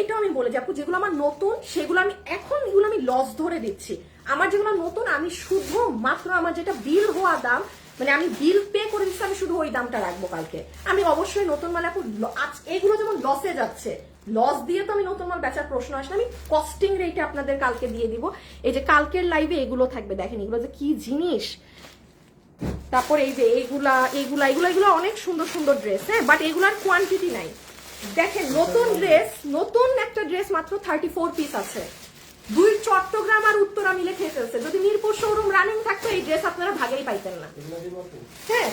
এটা আমি বলে যাবো, যেগুলো আমার নতুন সেগুলো আমি এখন এগুলো আমি লস ধরে দিচ্ছি। আমার যেগুলো নতুন আমি শুধু মাত্র আমার যেটা বিল হওয়া দাম, মানে আমি বিল পে করে দিচ্ছি, আমি শুধু ওই দামটা রাখবো কালকে। আমি অবশ্যই নতুন মাল এখন এগুলো যেমন লসে যাচ্ছে, লস দিয়ে তো আমি নতুন মাল বেচার প্রশ্ন আসলে আমি কস্টিং রেটে আপনাদের কালকে দিয়ে দিব। এই যে কালকের লাইভে এগুলো থাকবে, দেখেন এগুলো যে কি জিনিস। তারপর এই যে এগুলো অনেক সুন্দর সুন্দর ড্রেস, হ্যাঁ, বাট এগুলার কোয়ান্টিটি নাই। দেখেন নতুন একটা ড্রেস মাত্র 34 পিস আছে। 2 চট্টগ্রাম আর উত্তরা মিলে খেয়ে ফেলছে। যদি মিরপুর শোরুম রানিং থাকতো এই ড্রেস আপনারা ভাগেই পাইতেন না। হ্যাঁ,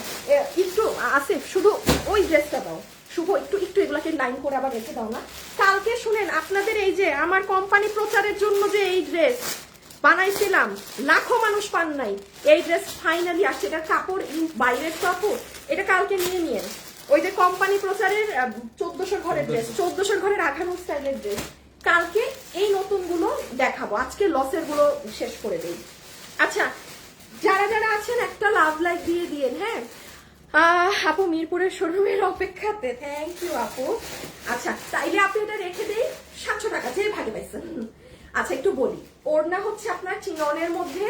একটু আসিফ শুধু ওই ড্রেসটা দাও, শুভ একটু এগুলাকে লাইন করে আবার রেখে দাও না। কালকে শুনেন, আপনাদের এই যে আমার কোম্পানি প্রচারের জন্য যে এই ড্রেস বানাইছিলাম, লাখো মানুষ পান নাই, এই ড্রেস ফাইনালি আসছে। এটার কাপড় বাইরের কাপড়, এটা কালকে নিয়ে নিয়েন। ওই যে কোম্পানি প্রচারের 1400 ঘরের ড্রেস, 1400 ঘরের আঘানো স্টাইলের ড্রেস, কালকে এই নতুন গুলো দেখাবো। আজকে লসের গুলো শেষ করে দেই। আচ্ছা, যারা আছেন একটা লাভ লাইক দিয়ে দিয়েন, হ্যাঁ। আপু মিরপুরের শোরুমের অপেক্ষাতে, থ্যাংক ইউ আপু। আচ্ছা, তাইলে আপনি এটা রেখে দেই 700 টাকা, যে ভাগে পাইছেন। আচ্ছা, একটু বলি, ওড়না হচ্ছে আপনার চিননের মধ্যে,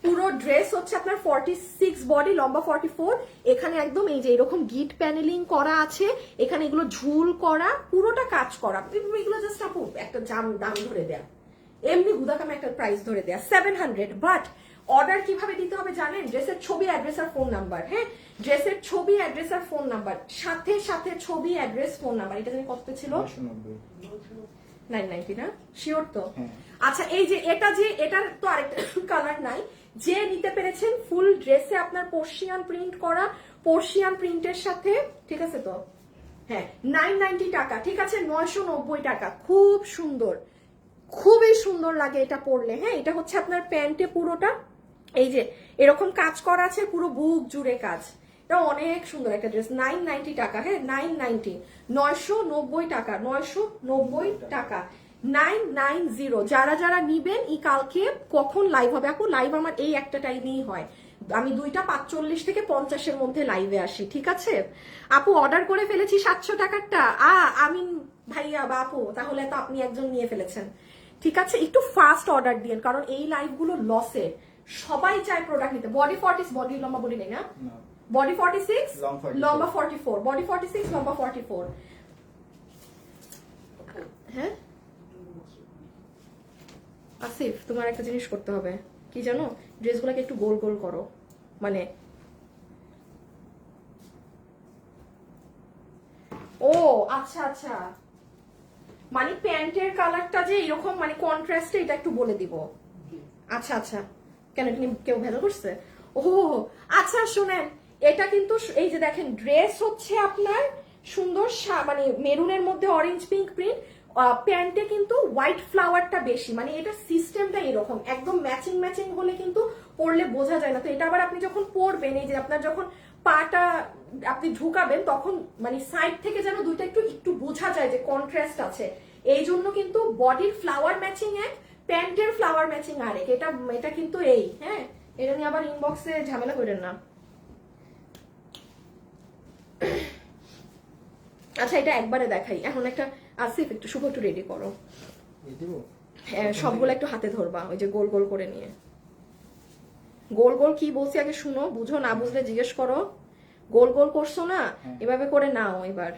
পুরো ড্রেস হচ্ছে আপনার 46 বডি, লম্বা 44। এখানে একদম এই যে এরকম গিট প্যানেলিং করা আছে, এখানে এগুলো ঝুল করা, পুরোটা কাজ করা। এগুলো জাস্ট আপু একটা দাম ধরে দেয়া, এমনি হুদাকামে একটা প্রাইস ধরে দেয়া 700। বাট অর্ডার কিভাবে দিতে হবে জানেন? ড্রেসের ছবি, অ্যাড্রেস আর ফোন নাম্বার। হ্যাঁ, ড্রেসের ছবি, অ্যাড্রেস আর ফোন নাম্বার, সাথে ছবি, অ্যাড্রেস, ফোন নাম্বার। এটা জানি কত ছিল? 990 না? শিওর তো? আচ্ছা, এই যে এটার তো আরেকটা কালার নাই। যে নিতে পেরেছেন ফুল ড্রেসে আপনার পর্শিয়ান প্রিন্ট করা, পর্শিয়ান প্রিন্টের সাথে, ঠিক আছে তো? হ্যাঁ, 990 টাকা, ঠিক আছে, 990 টাকা। খুব সুন্দর, খুবই সুন্দর লাগে এটা পরলে। হ্যাঁ, এটা হচ্ছে আপনার প্যান্টে পুরোটা এই যে এরকম কাজ করা আছে, পুরো বুক জুড়ে কাজ। এটা অনেক সুন্দর একটা ড্রেস, 990 টাকা। হ্যাঁ, 990, 990 টাকা, 990 টাকা, 990। যারা নিবেন, এই কালকে কখন লাইভ হবে আপু? লাইভ আমার এই একটা টাইমেই হয়, আমি 2:45 থেকে 50-এর মধ্যে লাইভে আসি, ঠিক আছে আপু? অর্ডার করে ফেলেছি 700 টাকারটা। আমিন ভাইয়া বা আপু, তাহলে তো আপনি একজন নিয়ে ফেলেছেন, ঠিক আছে। একটু ফাস্ট অর্ডার দিন, কারণ এই লাইভগুলো লসে, সবাই চায় প্রোডাক্ট নিতে। বডি 40, বডি লম্বা বডি নেই না, বডি 46, লম্বা 44, বডি 46, লম্বা 44। হ্যাঁ আসিফ, তোমার একটা জিনিস করতে হবে, কি জানো? ড্রেসগুলোকে একটু গোল গোল করো, মানে ও আচ্ছা, মানে প্যান্টের কালারটা যে এরকম, মানে কন্ট্রাস্টে, এটা একটু বলে দিব। আচ্ছা, কেন কেউ ভেলো করছে? ও আচ্ছা, শুনেন, এটা কিন্তু এই যে দেখেন, ড্রেস হচ্ছে আপনার সুন্দর মানে মেরুনের মধ্যে অরেঞ্জ পিঙ্ক প্রিন্ট, প্যান্টে কিন্তু হোয়াইট ফ্লাওয়ারটা বেশি, মানে এটা সিস্টেমটা এরকম একদম ম্যাচিং হলে কিন্তু পরলে বোঝা যায় না। তো এটা আবার আপনি যখন পরবেন, এই যে আপনার যখন পাটা আপনি ঢুকাবেন, তখন মানে সাইড থেকে যেন দুইটা একটু বোঝা যায় যে কন্ট্রাস্ট আছে। এই জন্য কিন্তু বডির ফ্লাওয়ার ম্যাচিং এক, প্যান্টের ফ্লাওয়ার ম্যাচিং আরেক। এটা কিন্তু এই, হ্যাঁ, এটা নিয়ে আবার ইনবক্সে ঝামেলা করেন না। আচ্ছা, এটা একবারে দেখাই এখন। একটা আসিফ, একটু শুভ, একটু রেডি করো। হ্যাঁ, সবগুলো একটু হাতে ধরবা, ওই যে গোল গোল করে নিয়ে। গোল গোল কি বলছি আগে শুনো, বুঝো, না বুঝলে জিজ্ঞেস করো। গোল গোল করছো না, এভাবে করে নাও এবার।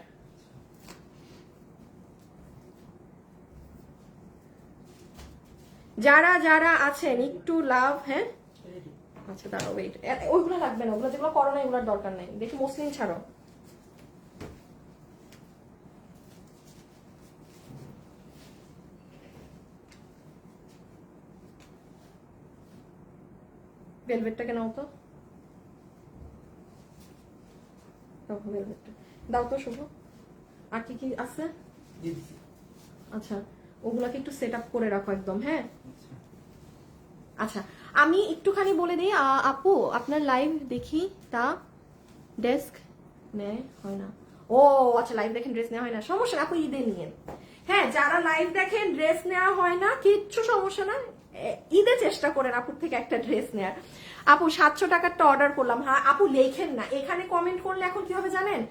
যারা আছেন একটু লাভ। হ্যাঁ, আচ্ছা দাঁড়াও, ওয়েট, ওইগুলো লাগবে না, ওগুলো যেগুলো করো না এগুলোর দরকার নেই। দেখি মসলিন ছাড়ো। ভেলভেটটাকে নাও তো, ভেলভেটটা দাও তো শুভ। আর কি আছে? আচ্ছা, ওগুলাকে একটু সেট আপ করে রাখো একদম। হ্যাঁ, আচ্ছা আমি একটুখানি বলে দিই আপু আপনার লাইভ দেখি তা ডেস্ক নেয় হয় না। ও আচ্ছা লাইভ দেখেন ড্রেস নেওয়া হয় না, সমস্যা না আপু ঈদে নিয়েন। হ্যাঁ যারা লাইভ দেখেন ড্রেস নেওয়া হয় না কিচ্ছু সমস্যা না, ঈদে চেষ্টা করেন আপুর থেকে একটা ড্রেস নেয়ার। আপু 700 টাকারটা অর্ডার করলাম। হ্যাঁ আপু লেখেন না, এখানে কমেন্ট করলে এখন কি হবে জানেন,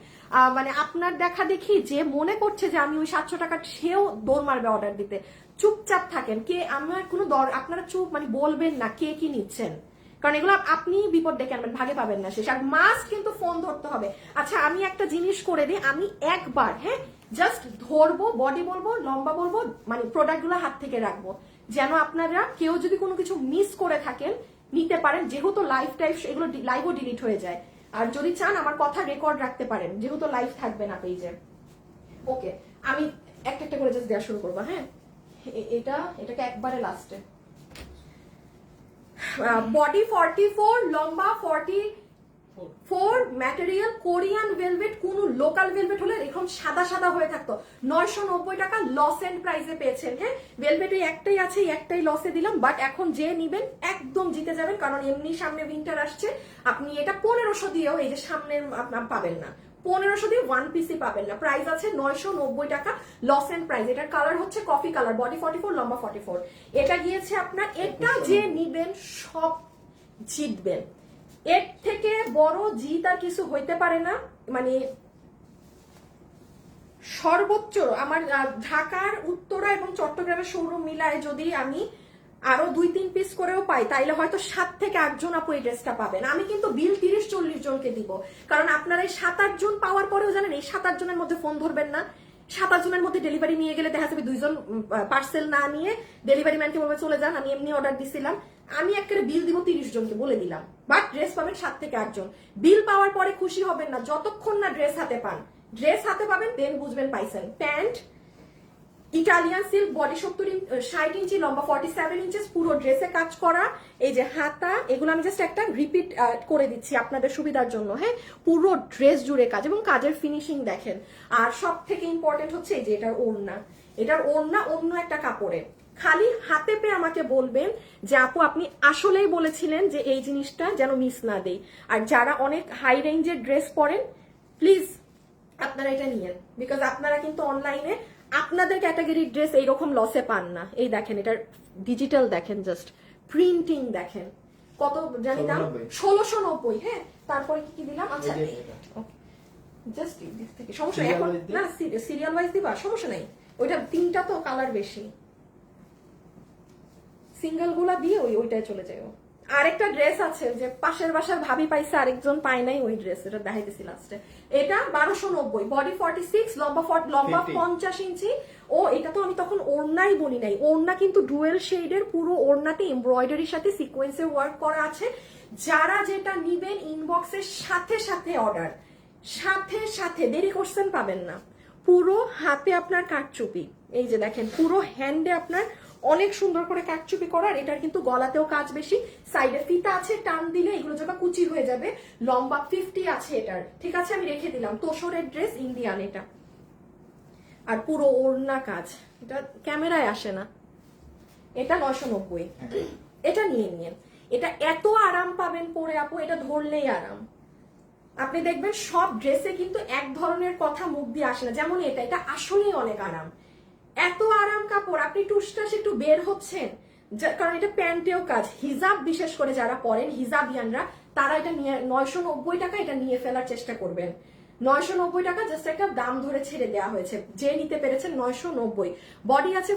মানে আপনার দেখা দেখি যে মনে করছে যে আমি ওই 700 টাকা সেও দৌড় মারবে অর্ডার দিতে। চুপচাপ থাকেন, কে আমার কোনো আপনারা চুপ মানে বলবেন না কে কি নিচ্ছেন, কারণ এগুলো আপনি বিপদ ডেকে আনবেন, ভাগে পাবেন না শেষ। আর মাস্ট কিন্তু ফোন ধরতে হবে। আচ্ছা আমি একটা জিনিস করে দিই, আমি একবার হ্যাঁ জাস্ট ধরবো, বডি বলবো, লম্বা বলবো, মানে প্রোডাক্টগুলো হাত থেকে রাখবো, যেন আপনারা কেউ যদি কোনো কিছু মিস করে থাকেন নিতে পারেন, যেহেতু লাইভ টাইপ এগুলো লাইভও ডিলিট হয়ে যায়। আর যদি চান আমার কথা রেকর্ড রাখতে পারেন, যেহেতু লাইভ থাকবে না পেজে। ওকে আমি একটা একটা করে জাস্ট দেওয়া শুরু করবো। হ্যাঁ এটাকে একবারে লাস্টে। বডি 44, লম্বা 44, ম্যাটেরিয়াল কোরিয়ান ভেলভেট, কোন লোকাল ভেলভেট হলে এরকম সাদা সাদা হয়ে থাকতো। 990 টাকা লস এন্ড প্রাইসে পেয়েছেন। হ্যাঁ ভেলভেট ওই একটাই আছে, একটাই লসে দিলাম, বাট এখন যে নিবেন একদম জিতে যাবেন, কারণ এমনি সামনে উইন্টার আসছে। আপনি এটা 1500 দিয়েও এই যে সামনে পাবেন না, 1500 দিয়ে ওয়ান পিসি পাবেন না। প্রাইস আছে 990 টাকা লস এন্ড প্রাইস। এটার কালার হচ্ছে কফি কালার, বডি 44, লম্বা 44। এটা গিয়েছে আপনার, এটা যে নিবেন সব জিতবেন, এর থেকে বড় জিত আর কিছু হইতে পারে না। মানে সর্বোচ্চ আমার ঢাকার উত্তরা এবং চট্টগ্রামের শোরুম মিলায় যদি আমি আরো 2-3 পিস করেও পাই, তাইলে হয়তো 7 থেকে 8 জন আপু এই ড্রেসটা পাবেন। আমি কিন্তু বিল 30-40 জনকে দিব, কারণ আপনারা এই 7-8 জন পাওয়ার পরেও জানেন এই 7-8 জনের মধ্যে ফোন ধরবেন না। 7-8 জনের মধ্যে ডেলিভারি নিয়ে গেলে দেখা যাবে 2 জন পার্সেল না নিয়ে ডেলিভারি ম্যানকে বলবে চলে যান, আমি এমনি অর্ডার দিছিলাম। আমি একেবারে বিল দিব 30 জনকে বলে দিলাম, বাট ড্রেস পাবেন 7 থেকে 8 জন। বিল পাওয়ার পরে খুশি হবেন না যতক্ষণ না ড্রেস হাতে পান। ড্রেস হাতে পাবেন দেন বুঝবেন পাইছেন। প্যান্ট ইটালিয়ান সিল্ক, বডি 60 ইঞ্চি, লম্বা 47 ইঞ্চেস, পুরো ড্রেসে কাজ করা। এই যে হাতা, এগুলো আমি জাস্ট একটা রিপিট করে দিচ্ছি আপনাদের সুবিধার জন্য। হ্যাঁ পুরো ড্রেস জুড়ে কাজ এবং কাজের ফিনিশিং দেখেন। আর সব থেকে ইম্পর্টেন্ট হচ্ছে এই যে এটার ওড়না, এটার ওড়না অন্য একটা কাপড়ে। খালি হাতে পেয়ে আমাকে বলবেন যে আপু আপনি আসলেই বলেছিলেন যে এই জিনিসটা যেন মিস না দেই। আর যারা অনেক হাই রেঞ্জের ড্রেস পরেন প্লিজ আপনারা এটা নিয়েন, বিকজ আপনারা কিন্তু অনলাইনে আপনাদের ক্যাটাগরির ড্রেস এইরকম লসে পান না। এই দেখেন এটার ডিজিটাল দেখেন, জাস্ট প্রিন্টিং দেখেন কত জানি দাম, 1690। হ্যাঁ তারপরে কি কি দিলাম, আচ্ছা জাস্ট দিক থেকে সমস্যা এখন না, সিরিয়াল ওয়াইজ দিবা সমস্যা নাই। ওইটা 3টা তো কালার বেশি, সিঙ্গেল গুলা দিয়ে ওইটাই চলে যায়। আরেকটা ড্রেস আছে যে পাশের বাসার ভাবি পাইছে আরেকজন পায় নাই, ওই ড্রেস এটা দেখাইতেছি লাস্টে। এটা 1290, বডি 46, লম্বা 50 ইঞ্চি। ও এটা তো আমি তখন ওড়নাই বলি নাই, ওড়না কিন্তু ডুয়েল শেডের, পুরো ওড়নাতে এমব্রয়ডারির সাথে সিকোয়েন্সের ওয়ার্ক করা আছে। যারা যেটা নিবেন ইনবক্সের সাথে সাথে অর্ডার, সাথে সাথে দেরি করছেন পাবেন না। পুরো হাতে আপনার কাটচুপি, এই যে দেখেন পুরো হ্যান্ডে আপনার অনেক সুন্দর করে কাটচুপি করার। এটার কিন্তু গলাতেও কাজ বেশি, সাইডে ফিতা আছে, টান দিলে এগুলো যাবে কুচি হয়ে যাবে। লম্বা 50 আছে এটার, ঠিক আছে আমি রেখে দিলাম। তোসরের ড্রেস ইন্ডিয়ান এটা, আর পুরো ওড়না কাজ, এটা ক্যামেরায় আসে না। এটা 990, এটা নিয়ে নিয়েন। এটা এত আরাম পাবেন পরে আপু, এটা ধরলেই আরাম। আপনি দেখবেন সব ড্রেসে কিন্তু এক ধরনের কথা মুখ দিয়ে আসে না, যেমন এটা আসলেই অনেক আরাম। এত আরাম কাপড়, আপনি টুসটাস একটু বের হচ্ছেন, কারণ এটা প্যান্টেও কাজ। হিজাব বিশেষ করে যারা পরেন হিজাবিয়ানরা, তারা এটা নিয়ে 990 টাকা এটা নিয়ে ফেলার চেষ্টা করবেন। 990 টাকা জাস্ট একটা দাম ধরে ছেড়ে দেওয়া হয়েছে, যে নিতে পেরেছেন 990। বডি আছে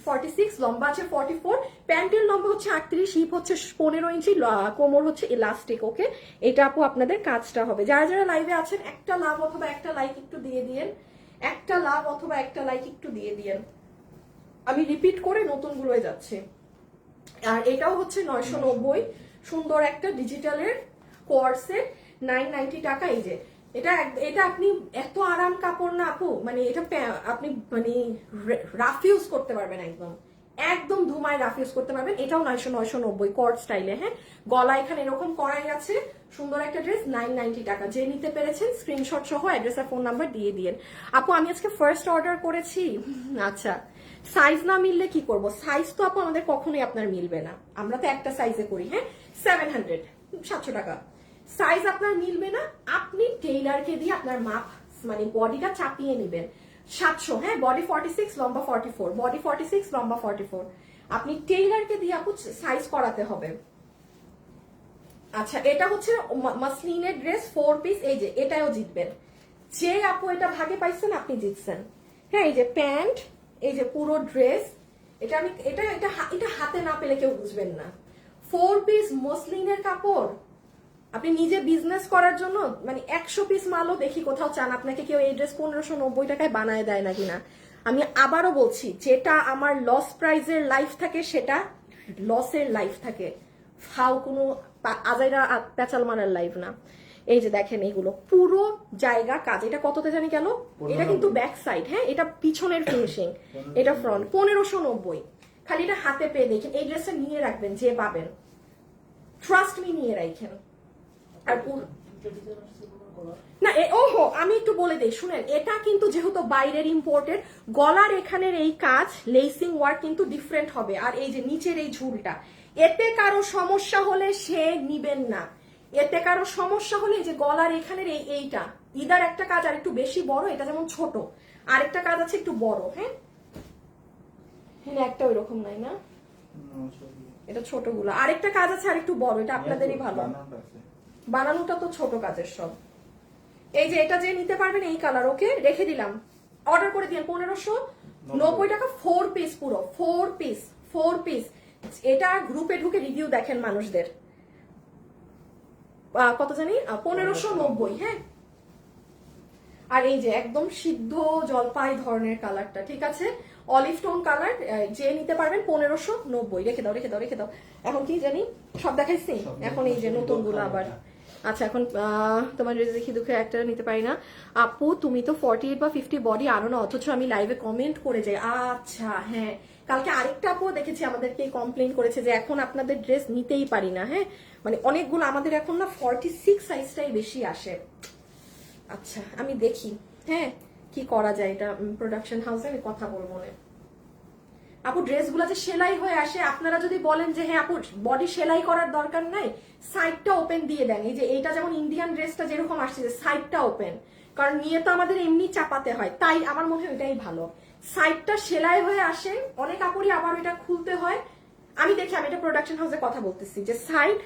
46, লম্বা আছে 44, প্যান্টের লম্বা হচ্ছে 38, হিপ হচ্ছে 15 ইঞ্চি, কোমর হচ্ছে ইলাস্টিক। ওকে এটা আপু আপনাদের কাজটা হবে। যারা যারা লাইভে আছেন একটা লাভ অথবা একটা লাইক একটু দিয়ে দিয়েন, একটা লাভ অথবা একটা লাইক একটু দিয়ে দিয়েন। আমি রিপিট করে নতুন গুলোয় যাচ্ছে। আর এটাও হচ্ছে 990, সুন্দর একটা ডিজিটালের কোয়ার্সের, 990 টাকা। এই যে এটা আপনি এত আরাম কাপড় না আপু, মানে এটা আপনি মানে রাফ ইউজ করতে পারবেন একদম। একদম ধুমায় রাফ ইউজ করতে পারবেন। এটাও 990 কর্ড স্টাইলে। হ্যাঁ, গলা এখানে এরকম করাই আছে, সুন্দর একটা ড্রেস, 990 টাকা। যে নিতে পেরেছেন স্ক্রিনশট সহ অ্যাড্রেস আর ফোন নাম্বার দিয়ে দিয়েন। আপু আমি আজকে ফার্স্ট অর্ডার করেছি। আচ্ছা, সাইজ না মিললে কি করব? সাইজ তো আপু আমাদের কখনোই আপনার মিলবে না, আমরা তো একটা সাইজে করি। হ্যাঁ, 700 টাকা সাইজ আপনার মিলবে না, আপনি টেইলারকে দিয়ে আপনার মাপ মানে বডিটা চাপিয়ে নেবেন। 700, হ্যাঁ, বডি 46, লম্বা 44, বডি 46, লম্বা 44, আপনি টেইলারকে দিয়ে আপু সাইজ করাতে হবে। আচ্ছা, এটা হচ্ছে মাসলিনের ড্রেস 4 পিস। এই যে এটাও জিতবেন, যে আপু এটা ভাগে পাইছেন আপনি জিতছেন। হ্যাঁ, এই যে প্যান্ট, এই যে পুরো ড্রেস, এটা আমি এটা এটা এটা হাতে না পেলে কেউ বুঝবেন না। 4 পিস মসলিনের কাপড়, আপনি নিজে বিজনেস করার জন্য মানে 100 পিস মালও দেখি কোথাও চান আপনাকে কেউ এই ড্রেস 1590 টাকায় বানায় দেয় নাকি না। আমি আবারও বলছি, যেটা আমার লস প্রাইজের লাইফ থাকে সেটা লসের লাইফ থাকে, ফাও কোনো আজাইরা পেঁচাল মারার লাইফ না। এই যে দেখেন এগুলো পুরো জায়গা কাজ। এটা কততে জানি গেল? এটা কিন্তু ব্যাক সাইড। হ্যাঁ, এটা পিছনের ফিনিশিং, এটা ফ্রন্ট। 1590। খালি এটা হাতে পেয়ে দেখেন। এই ড্রেসটা নিয়ে রাখবেন, যে পাবেন ট্রাস্ট মি, নিয়ে রাখেন। আর না ওহো, আমি একটু বলে দেই শুনেন, এটা কিন্তু যেহেতু বাইরের ইম্পোর্টেড, গলার এখানের এই কাজ লেসিং ওয়ার্ক কিন্তু ডিফারেন্ট হবে। আর এই যে নিচের এই ঝুলটা, এতে কারো সমস্যা হলে সে নিবেন না। এতে কারো সমস্যা হলে যে গলার এখানের এইটা ইদার একটা কাজ আর একটু বেশি বড়, এটা যেমন ছোট, আরেকটা কাজ আছে একটু বড়। হ্যাঁ, একটা ওই রকম নাই না, এটা ছোটগুলো। আরেকটা কাজ আছে আর একটু বড়, এটা আপনাদেরই ভালো। বানানোটা তো ছোট কাজের সব। এই যে এটা যে নিতে পারবেন এই কালার, ওকে রেখে দিলাম, অর্ডার করে দিন 1590 টাকা। 4 পিস, পুরো 4 পিস, 4 পিস। এটা গ্রুপে ঢুকে রিভিউ দেখেন মানুষদের, কত জানি 1590। হ্যাঁ, আর এই যে একদম সিদ্ধ জলপাই ধরনের কালারটা, ঠিক আছে, অলিভ টোন কালার, যে নিতে পারবেন 1590। রেখে দাও, রেখে দাও, রেখে দাও। এখন কি জানি সব দেখাইছি, এখন এই যে নতুন গুলো আবার। আচ্ছা, এখন তোমার ড্রেস দেখি দুঃখে একটা নিতে পারি না। আপু তুমি তো 48 বা 50 বডি আনো না, অথচ আমি লাইভে কমেন্ট করে যাই। আচ্ছা, হ্যাঁ, কালকে আরেকটা আপু দেখেছি আমাদেরকে কমপ্লেন করেছে যে এখন আপনাদের ড্রেস নিতেই পারি না। হ্যাঁ, মানে অনেকগুলো আমাদের এখন না 46 সাইজটাই বেশি আসে। আচ্ছা, আমি দেখি হ্যাঁ কি করা যায়, এটা প্রোডাকশন হাউসে আমি কথা বলবো না। আপু ড্রেসগুলো যে সেলাই হয়ে আসে, আপনারা যদি বলেন যে হ্যাঁ আপু বডি সেলাই করার দরকার নাই, সাইডটা ওপেন দিয়ে দেন। এই যে এইটা যেমন ইন্ডিয়ান ড্রেসটা যেরকম আসছে, যে সাইডটা ওপেন, কারণ নিয়ে তো আমাদের এমনি চাপাতে হয়, তাই আমার মনে হয় এটাই ভালো। সাইডটা সেলাই হয়ে আসে, অনেক কাপড়ই আবার এটা খুলতে হয়। আমি দেখি, আমি এটা প্রোডাকশন হাউসে কথা বলতেছি যে সাইড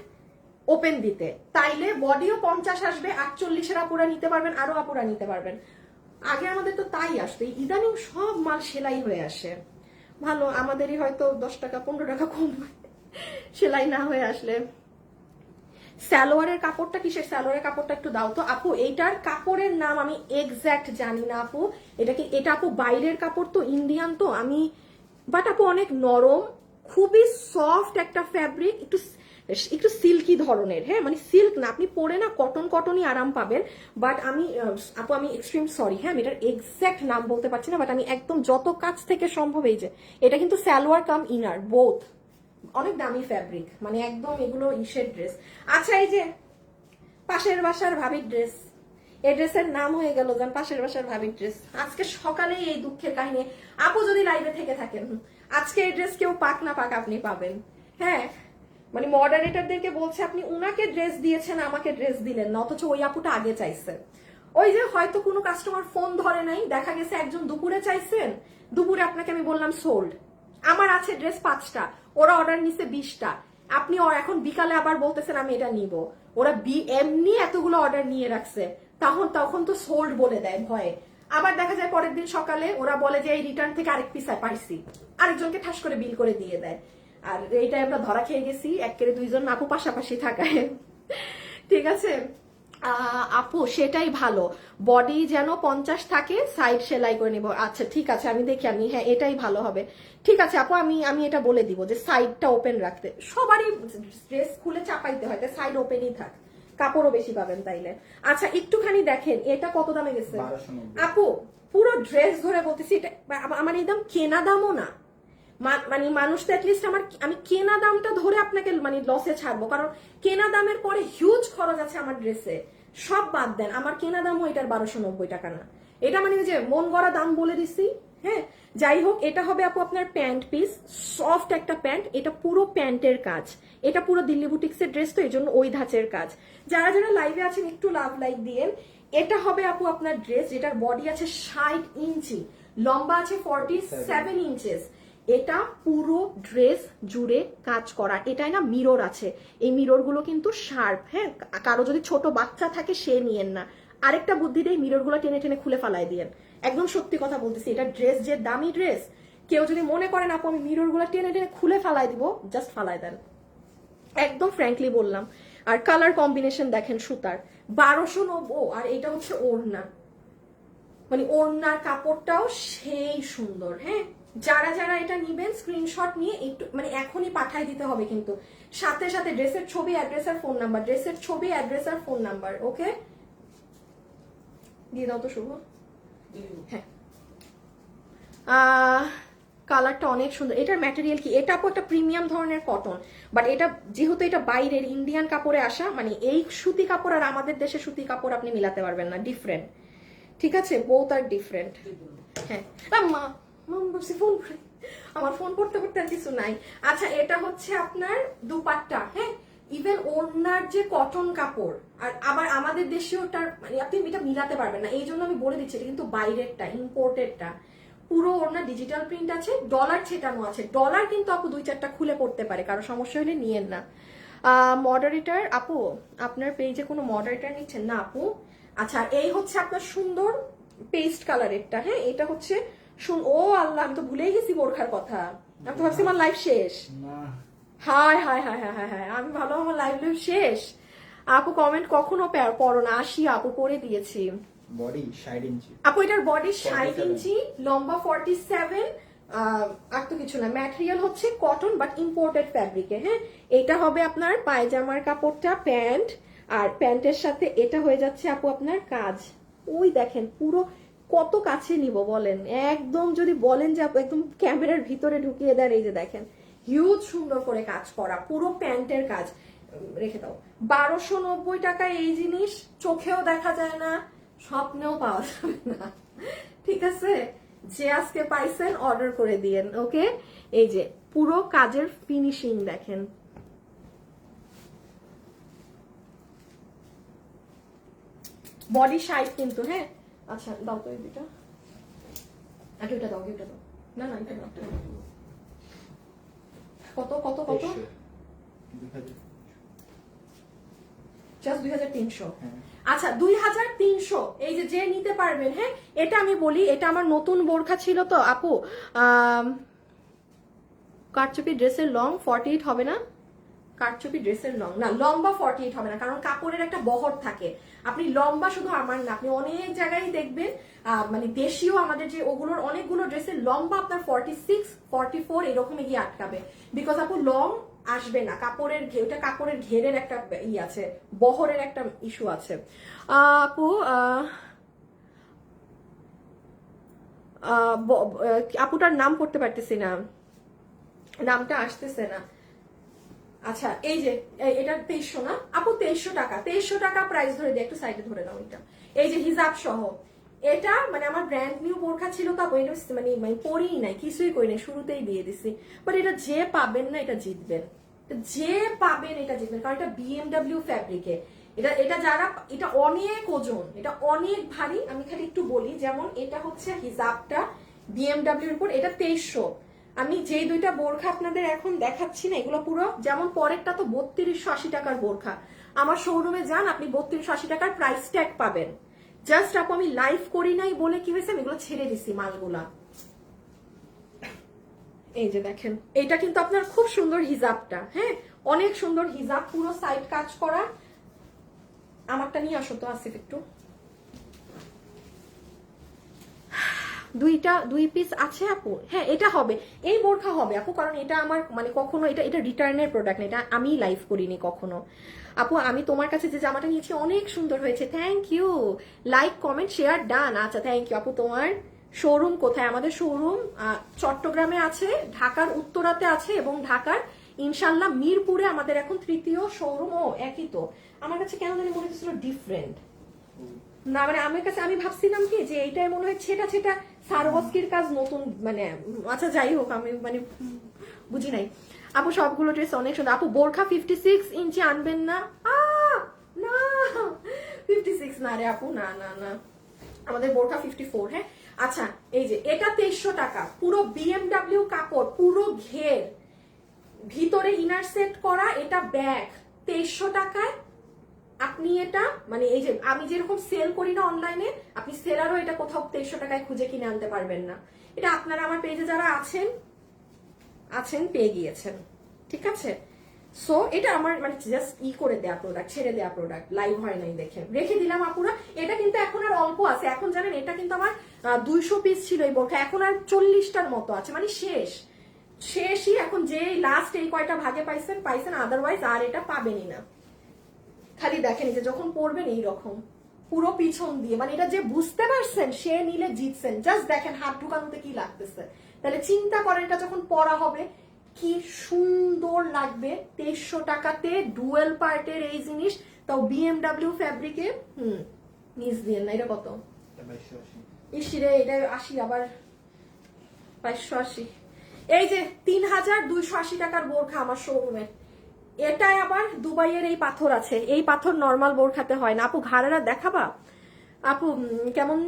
ওপেন দিতে, তাইলে বডিও 50 আসবে, 48-এর আপুরা নিতে পারবেন, আরো আপুরা নিতে পারবেন। আগে আমাদের তো তাই আসতো, ইদানিং সব মাল সেলাই হয়ে আসে। ভালো, আমাদেরই হয়তো 10 টাকা 15 টাকা কম সেলাই না হয়ে আসলে। সালোয়ারের কাপড়টা কিসের? সালোয়ারের কাপড়টা একটু দাও তো আপু। এইটার কাপড়ের নাম আমি এক্সাক্ট জানি না আপু। এটা আপু বাইরের কাপড় তো, ইন্ডিয়ান তো আমি, বাট আপু অনেক নরম, খুবই সফট একটা ফ্যাব্রিক, একটু সিল্কি ধরনের। হ্যাঁ, মানে সিল্ক না, আপনি পরে না কটনই আরাম পাবেন। বাট আমি আপু আমি এক্সট্রিম সরি, হ্যাঁ আমি এটার এক্সাক্ট নাম বলতে পারছি না, বাট আমি একদম যত কাছ থেকে সম্ভব, এই যে এটা কিন্তু সালোয়ার কাম ইনার বোথ, অনেক দামি ফ্যাব্রিক, মানে একদম এগুলো ইসের ড্রেস। আচ্ছা, এই যে পাশের বাসার ভাবির ড্রেস, এই ড্রেসের নাম হয়ে গেল যেন পাশের বাসার ভাবির ড্রেস। আজকে সকালে এই দুঃখের কাহিনী, আপু যদি লাইভে থেকে থাকেন, আজকে এই ড্রেস কেউ পাক না পাক আপনি পাবেন। হ্যাঁ, মানে মডারেটরদেরকে বলছে আপনি উনাকে ড্রেস দিয়েছেন, আমাকে ড্রেস দিলেন না, অথচ ওই আপুটা আগে চাইছে। ওই যে হয়তো কোনো কাস্টমার ফোন ধরে নাই, দেখা গেছে একজন দুপুরে চাইছেন, দুপুরে আপনাকে আমি বললাম সোল্ড, আমার আছে ড্রেস 5টা, ওরা অর্ডার নিছে 20টা, আপনি এখন বিকালে আবার বলতেছেন আমি এটা নিব। ওরা এমনি এতগুলো অর্ডার নিয়ে রাখছে, তখন তো সোল্ড বলে দেয় ভয়ে। আবার দেখা যায় পরের দিন সকালে ওরা বলে যে এই রিটার্ন থেকে আরেক পিস পাইছি, আরেকজনকে ঠাস করে বিল করে দিয়ে দেয়। আর এইটাই আমরা ধরা খেয়ে গেছি, একেবারে 2জন আপু পাশাপাশি থাকায়। ঠিক আছে আপু, সেটাই ভালো, বডি যেন 50 থাকে, সাইড সেলাই করে নিব। আচ্ছা ঠিক আছে, আমি দেখি, আমি হ্যাঁ এটাই ভালো হবে। ঠিক আছে আপু, আমি এটা বলে দিব যে সাইডটা ওপেন রাখতে, সবারই ড্রেস খুলে চাপাইতে হয়, সাইড ওপেনই থাক, কাপড়ও বেশি পাবেন তাইলে। আচ্ছা একটুখানি দেখেন এটা কত দামে গেছে আপু, পুরো ড্রেস ধরে বলতেছি, এটা আমার এই দাম কেনা দামও না, মানে মানুষ তো অ্যাটলিস্ট আমি কেনা দামটা ধরে আপনাকে মানে লসে ছাড়বো, কারণ কেনা দামের পরে হিউজ খরচ আছে আমার ড্রেসে। সব বাদ দেন, আমার কেনা দামও এটার 1290 টাকা না। এটা মানে ওই যে মন গড়া দাম বলে দিছি। হ্যাঁ, যাই হোক, এটা হবে আপু আপনার প্যান্ট পিস, সফট একটা প্যান্ট। এটা পুরো প্যান্টের কাজ, এটা পুরো দিল্লি বুটিক্সের ড্রেস, তো এই জন্য ওই ধাঁচের কাজ। যারা যারা লাইভে আছেন একটু লাভ লাইক দিয়েন। এটা হবে আপু আপনার ড্রেস, যেটার বডি আছে 60 ইঞ্চি, লম্বা আছে 47 ইঞ্চেস। এটা পুরো ড্রেস জুড়ে কাজ করা। এটাই না মিরর আছে, এই মিরর গুলো কিন্তু শার্প। হ্যাঁ, কারো যদি ছোট বাচ্চা থাকে সে নিয়েন না। আরেকটা বুদ্ধি দেই, মিরর গুলো টেনে টেনে খুলে ফালাই দিয়েন। একদম সত্যি কথা বলতেছি, এটা ড্রেস যে দামি ড্রেস, কেউ যদি মনে করেন আপু আমি মিরর গুলো টেনে টেনে খুলে ফালাই দিব, জাস্ট ফালাই দেন, একদম ফ্র্যাঙ্কলি বললাম। আর কালার কম্বিনেশন দেখেন সুতার, 1290। আর এটা হচ্ছে ওড়না, মানে ওড়নার কাপড়টাও সেই সুন্দর। হ্যাঁ, যারা যারা এটা নিবেন স্ক্রিনশট নিয়ে একটু মানে এখনই পাঠাই দিতে হবে, কিন্তু সাথে সাথে ড্রেসের ছবি, অ্যাড্রেস আর ফোন নাম্বার, ড্রেসের ছবি, অ্যাড্রেস আর ফোন নাম্বার। ওকে, দিয়ে দাও তো শুভ। হ্যাঁ, কালারটা অনেক সুন্দর। এটার ম্যাটেরিয়াল কি, এটা আপু একটা প্রিমিয়াম ধরনের কটন, বাট এটা যেহেতু এটা বাইরের ইন্ডিয়ান কাপড়ে আসা, মানে এই সুতি কাপড় আর আমাদের দেশে সুতি কাপড় আপনি মিলাতে পারবেন না, ডিফারেন্ট। ঠিক আছে, বোথ আর ডিফারেন্ট। হ্যাঁ, মা ফোন করে, আমার ফোন করতে করতে আর কিছু নাই। আচ্ছা, এটা হচ্ছে আপনার দুপাট্টা। হ্যাঁ, ইভেন ওড়নার যে কটন কাপড়, আর আবার আমাদের দেশেও ওটার মানে আপনি এটা মিলাতে পারবেন না, এই জন্য আমি বলে দিচ্ছি এটা কিন্তু বাইরেরটা, ইম্পোর্টেডটা। পুরো ওড়না ডিজিটাল প্রিন্ট আছে, ডলার ছেটানো আছে। ডলার কিন্তু আপু 2-4টা খুলে পড়তে পারে, কারো সমস্যা হলে নিয়েন না। মডারেটর আপু, আপনার পেজে কোনো মডারেটর নিচ্ছেন না আপু? আচ্ছা, এই হচ্ছে আপনার সুন্দর পেস্ট কালারেরটা। হ্যাঁ, এটা হচ্ছে ও আল্লাহ, আমি তো ভুলেই গেছি বোরখার কথা। আমি তো ভাবছি আমার লাইফ শেষ। হায় হায় হায় হায় হায় হায়, আমি ভালো আমার লাইফ শেষ। আপু কমেন্ট কখনো পড়ো না, আসি আপু পড়ে দিয়েছি। বডি 60 ইঞ্চি আপু, এটার বডি 60 ইঞ্চি, লম্বা 47। আর তো কিছু না, ম্যাটেরিয়াল হচ্ছে কটন বাট ইম্পোর্টেড ফ্যাব্রিকে। হ্যাঁ, এটা হবে আপনার পায়জামার কাপড়টা, প্যান্ট, আর প্যান্টের সাথে এটা হয়ে যাচ্ছে আপু আপনার কাজ। ওই দেখেন পুরো কত কাছে নিব বলেন, একদম যদি বলেন যে আপু একদম ক্যামেরার ভিতরে ঢুকিয়ে দেন, এই যে দেখেন হিউজ সুন্দর করে কাজ করা, পুরো প্যান্টের কাজ। রেখে দাও, 1290 টাকায় এই জিনিস চোখেও দেখা যায় না, স্বপ্নেও পাওয়া যাবে না। ঠিক আছে, যে আজকে পাইছেন অর্ডার করে দিয়েন। ওকে, এই যে পুরো কাজের ফিনিশিং দেখেন, বডি 60 কিন্তু। হ্যাঁ, আচ্ছা দাও তো এই দুইটা, আগে ওটা দাও, ওটা দাও। না না, এটা দাও। কত কত কত? জাস্ট 2300। আচ্ছা, 2300। এই যে যে নিতে পারবেন। হ্যাঁ, এটা আমি বলি, এটা আমার নতুন বোরখা ছিল তো আপু। কারচুপি ড্রেসের লং 48 হবে না? কারচুপি ড্রেসের লং না, লম্বা 48 হবে না, কারণ কাপড়ের একটা বহর থাকে। আপনি লম্বা শুধু আমার না, আপনি অনেক জায়গায় দেখবেন, মানে দেশীয় আমাদের যে ওগুলোর অনেকগুলো ড্রেসের লম্বা আপনার 46, 44 এরকম গিয়ে আটকাবে, বিকজ আপু লং আসবে না, কাপড়ের ওটা কাপড়ের ঘেরের একটা ই আছে, বহরের একটা ইস্যু আছে। আপু আপুটার নাম করতে পারতেছি না, নামটা আসতেছে না। আচ্ছা, এই যে এটা 2300 না আপু? 2300 টাকা, 2300 টাকা প্রাইস ধরে দিই, একটু সাইডে ধরে নাও। এটা এই যে হিজাব সহ, এটা মানে আমার ব্র্যান্ড নিউ বোরখা ছিল তো আপু, এটা মানে পরেই নাই, কিছুই করি নাই, শুরুতেই দিয়ে দিছি। বাট এটা যে পাবেন না এটা জিতবেন, যে পাবেন এটা জিতবেন, কারণ এটা বিএমডব্লিউ ফ্যাব্রিকে। এটা যারা, এটা অনেক ওজন, এটা অনেক ভারী। আমি খালি একটু বলি, যেমন এটা হচ্ছে হিজাবটা বিএমডব্লিউর উপর, এটা 2300। আমি যেই দুইটা বোরখা আপনাদের এখন দেখাচ্ছি না, এগুলো পুরো যেমন পরেরটা তো 3280 টাকার বোরখা। আমার শোরুমে যান, আপনি 3280 টাকার প্রাইস ট্যাগ পাবেন। জাস্ট আপু আমি লাইভ করি নাই বলে কি হয়েছে, আমি এগুলো ছেড়ে দিছি মালগুলা। এই যে দেখেন, এটা কিন্তু আপনার খুব সুন্দর হিজাবটা। হ্যাঁ, অনেক সুন্দর হিজাব, পুরো সাইড কাজ করা। আমারটা নিয়ে আসো তো আসিফ একটু। দুই পিস আছে আপু? হ্যাঁ, এটা হবে, এই বোরখা হবে আপু, কারণ এটা আমার মানে কখনো এটা রিটার্নের প্রোডাক্ট না, এটা আমি লাইভ করিনি কখনো। আপু আমি তোমার কাছে যে জামাটা নিয়েছি অনেক সুন্দর হয়েছে, thank you. Like comment share done. আচ্ছা থ্যাংক ইউ আপু, তোমার শোরুম কোথায়? আমাদের শোরুম চট্টগ্রামে আছে, ঢাকার উত্তরাতে আছে এবং ঢাকার ইনশাল্লাহ মিরপুরে আমাদের এখন তৃতীয় শোরুম। ও একই তো, আমার কাছে কেন জানি মনে হচ্ছিল ডিফারেন্ট। না মানে আমার কাছে আমি ভাবছিলাম কি যে এইটাই মনে হয় ছেটা ছেটা সারোয়াস্কির কাজ নতুন, মানে আচ্ছা যাই হোক, আমি মানে বুঝি নাই। আপু সবগুলো ড্রেস অনেক সুন্দর। আপু বোরখা 56 ইঞ্চি আনবেন না? না 56 না রে আপু, না না না, আমাদের বোরখা 54। হ্যাঁ আচ্ছা, এই যে এটা 2300 টাকা, পুরো বিএমডব্লিউ কাপড়, পুরো ঘের, ভিতরে ইনার সেট করা, এটা ব্যাগ 2300 টাকায়। আপনি এটা মানে এই যে আমি যেরকম সেল করি না অনলাইনে, আপনি সেলারও এটা কোথাও 2300 টাকায় খুঁজে কিনে আনতে পারবেন না। এটা আপনারা আমার পেজে যারা আছেন পেয়ে গিয়েছেন, ঠিক আছে। সো এটা আমার মানে জাস্ট করে দেয়া প্রোডাক্ট, ছেড়ে দেয়া প্রোডাক্ট, লাইভ হয় নাই দেখে রেখে দিলাম আপুরা। এটা কিন্তু এখন আর অল্প আছে, এখন জানেন এটা কিন্তু আমার 200 পিস ছিল এই বোরখা, এখন আর 40টার মতো আছে, মানে শেষই এখন। যে লাস্ট এই কয়টা ভাগে পাইছেন, আদারওয়াইজ আর এটা পাবেনই না। খালি দেখেন যে যখন পরবেন এইরকম পুরো পিছন দিয়ে, মানে এটা যে বুঝতে পারছেন সে নিলে জিতছেন। জাস্ট দেখেন হাত ঢুকানোতে কি লাগতেছে, তাহলে চিন্তা করেন এটা যখন পরা হবে কি সুন্দর লাগবে। 2300 টাকাতে ডুয়েল পার্টের এই জিনিস, তাও বিএমডব্লিউ ফ্যাব্রিকে। নিজ দিয়ে না, এটা কত? ইসিরে এটা 80, আবার 580। এই যে 3280 টাকার বোরখা আমার শোরুমে। এটাই আবার দুবাইয়ের এই পাথর আছে, এই পাথর নর্মাল বোরখাতে হয় না। আপু ঘাড়েরা দেখাবা? আপু কেমন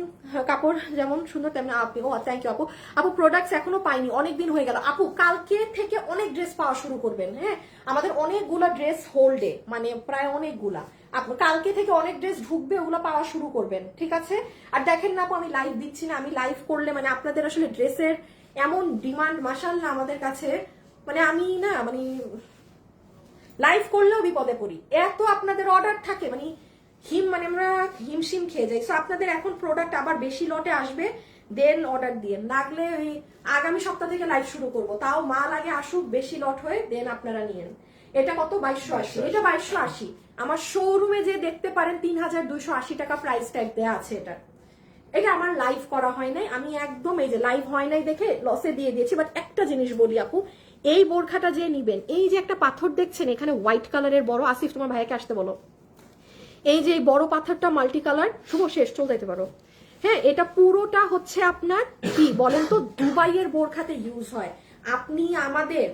কাপড় যেমন সুন্দর তেমন আপনি। ও থ্যাংক ইউ আপু। আপু প্রোডাক্টস এখনো পাইনি, অনেকদিন হয়ে গেল আপু। কালকে থেকে অনেক ড্রেস পাওয়া শুরু করবেন। হ্যাঁ আমাদের অনেকগুলা ড্রেস হোল্ডে, মানে প্রায় অনেকগুলা। আপু কালকে থেকে অনেক ড্রেস ঢুকবে, ওগুলো পাওয়া শুরু করবেন, ঠিক আছে। আর দেখেন না আপু আমি লাইভ দিচ্ছি না, আমি লাইভ করলে মানে আপনাদের আসলে ড্রেসের এমন ডিমান্ড মাশাআল্লাহ আমাদের কাছে, মানে আমি না মানে লাইভ করলেও বিপদে পড়ি, এত আপনাদের অর্ডার থাকে, মানে মানে আমরা হিমশিম খেয়ে যাই। সো আপনাদের এখন প্রোডাক্ট আবার বেশি লটে আসবে, দেন অর্ডার দিয়ে লাগলে ওই আগামী সপ্তাহ থেকে লাইভ শুরু করব, তাও মাল আগে আসুক বেশি লট হয়ে, দেন আপনারা নিয়েন। এটা কত? 2280। এটা 2280। আমার শোরুমে যে দেখতে পারেন 3280 টাকা প্রাইস ট্যাগ দেওয়া আছে। এটা আমার লাইভ করা হয় নাই, আমি একদম এই যে লাইভ হয় নাই দেখে লসে দিয়ে দিয়েছি। বাট একটা জিনিস বলি আপু, এই বোরখাটা যে নিবেন, এই যে একটা পাথর দেখছেন এখানে হোয়াইট কালারের বড়, আসিফ তোমার ভাইয়াকে আসতে বলো, এই যে বড় পাথরটা মাল্টি কালার, শুভ শেষ চলে যেতে পারো। হ্যাঁ এটা পুরোটা হচ্ছে আপনার কি বলেন তো, দুবাইয়ের বোরখাতে ইউজ হয়। আপনি আমাদের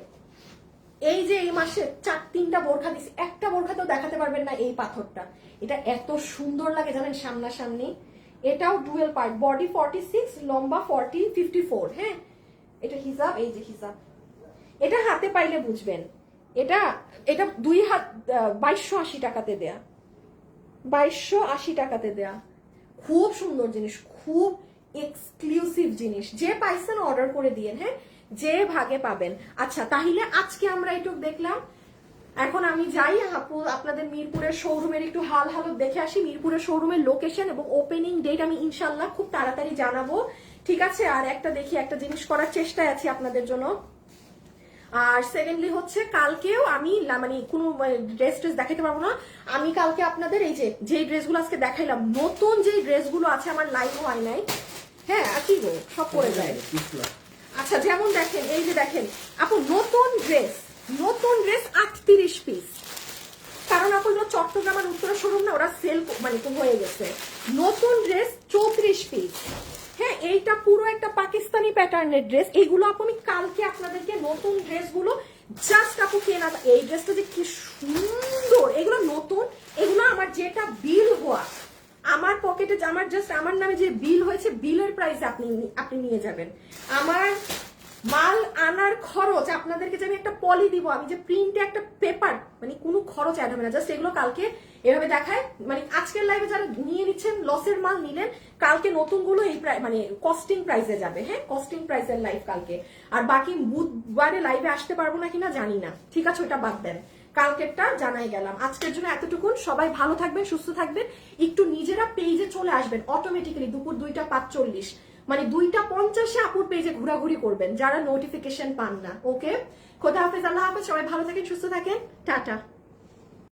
এই যে এই মাসে 4-3টা বোরখা দিছি, একটা বোরখাতেও দেখাতে পারবেন না এই পাথরটা। এটা এত সুন্দর লাগে জানেন সামনাসামনি। এটাও ডুয়েল পার্ট, বডি 46, লম্বা 54। হ্যাঁ এটা হিজাব, এই যে হিজাব, এটা হাতে পাইলে বুঝবেন। এটা 2280 টাকাতে দেয়া, 2280 টাকাতে দেয়া। খুব সুন্দর জিনিস, খুব এক্সক্লুসিভ জিনিস। যে পাইছেন অর্ডার করে দিয়েন, হ্যাঁ যে ভাগে পাবেন। আচ্ছা তাহলে আজকে আমরা এটুক দেখলাম, এখন আমি যাই আপু আপনাদের মিরপুরের শোরুমের একটু হাল হালত দেখে আসি। মিরপুরের শোরুমের লোকেশন এবং ওপেনিং ডেট আমি ইনশাল্লাহ খুব তাড়াতাড়ি জানাবো, ঠিক আছে। আর একটা দেখি, একটা জিনিস করার চেষ্টায় আছি আপনাদের জন্য। আর সেকেন্ডলি হচ্ছে কালকেও আমি মানে কোনো ড্রেস দেখাতে পারবো না। আমি কালকে আপনাদের এই যে ড্রেসগুলো আজকে দেখাইলাম, নতুন যে ড্রেসগুলো আছে আমার লাইভ হয় নাই। হ্যাঁ আর কি গো সব পরে যায়। আচ্ছা যেমন দেখেন, এই যে দেখেন আপু নতুন ড্রেস 38 পিস, কারণ আপু চট্টগ্রাম আর উত্তরা শোরুম না, ওরা সেল মানে হয়ে গেছে। নতুন ড্রেস 34 পিস। হ্যাঁ এইটা পুরো একটা পাকিস্তানি প্যাটার্নের ড্রেস। এইগুলো আপু আমি কালকে আপনাদেরকে নতুন ড্রেসগুলো জাস্ট আপু কেনা, এই ড্রেসটা যে কি সুন্দর, এগুলো নতুন, এগুলো আমার যেটা বিল হওয়া আমার পকেটে, আমার জাস্ট আমার নামে যে বিল হয়েছে, বিলের প্রাইস আপনি নিয়ে যাবেন। আমার মাল আনার খরচ আপনাদেরকে যে আমি একটা পলি দিব, আমি যে প্রিন্টে একটা পেপার, মানে কোনো খরচ অ্যাড হবে না। জাস্ট এগুলো কালকে এভাবে দেখায়, মানে আজকের লাইভে যারা নিয়ে নিচ্ছেন লসের মাল নিলেন, কালকে নতুনগুলো এই মানে কস্টিং প্রাইসে যাবে। হ্যাঁ কস্টিং প্রাইসের লাইভ কালকে। আর বাকি বুধবারে লাইভে আসতে পারবো না কিনা জানি না, ঠিক আছে ওটা বাদ দেন, কালকেরটা জানাই গেলাম। আজকের জন্য এতটুকুন, সবাই ভালো থাকবেন, সুস্থ থাকবেন। একটু নিজেরা পেজে চলে আসবেন অটোমেটিক্যালি দুপুর 2:45, মানে 2:50 আপুর পেজে ঘোরাঘুরি করবেন যারা নোটিফিকেশন পান না। ওকে খোদা হাফেজ, আল্লাহ হাফেজ, সবাই ভালো থাকেন, সুস্থ থাকেন, টাটা।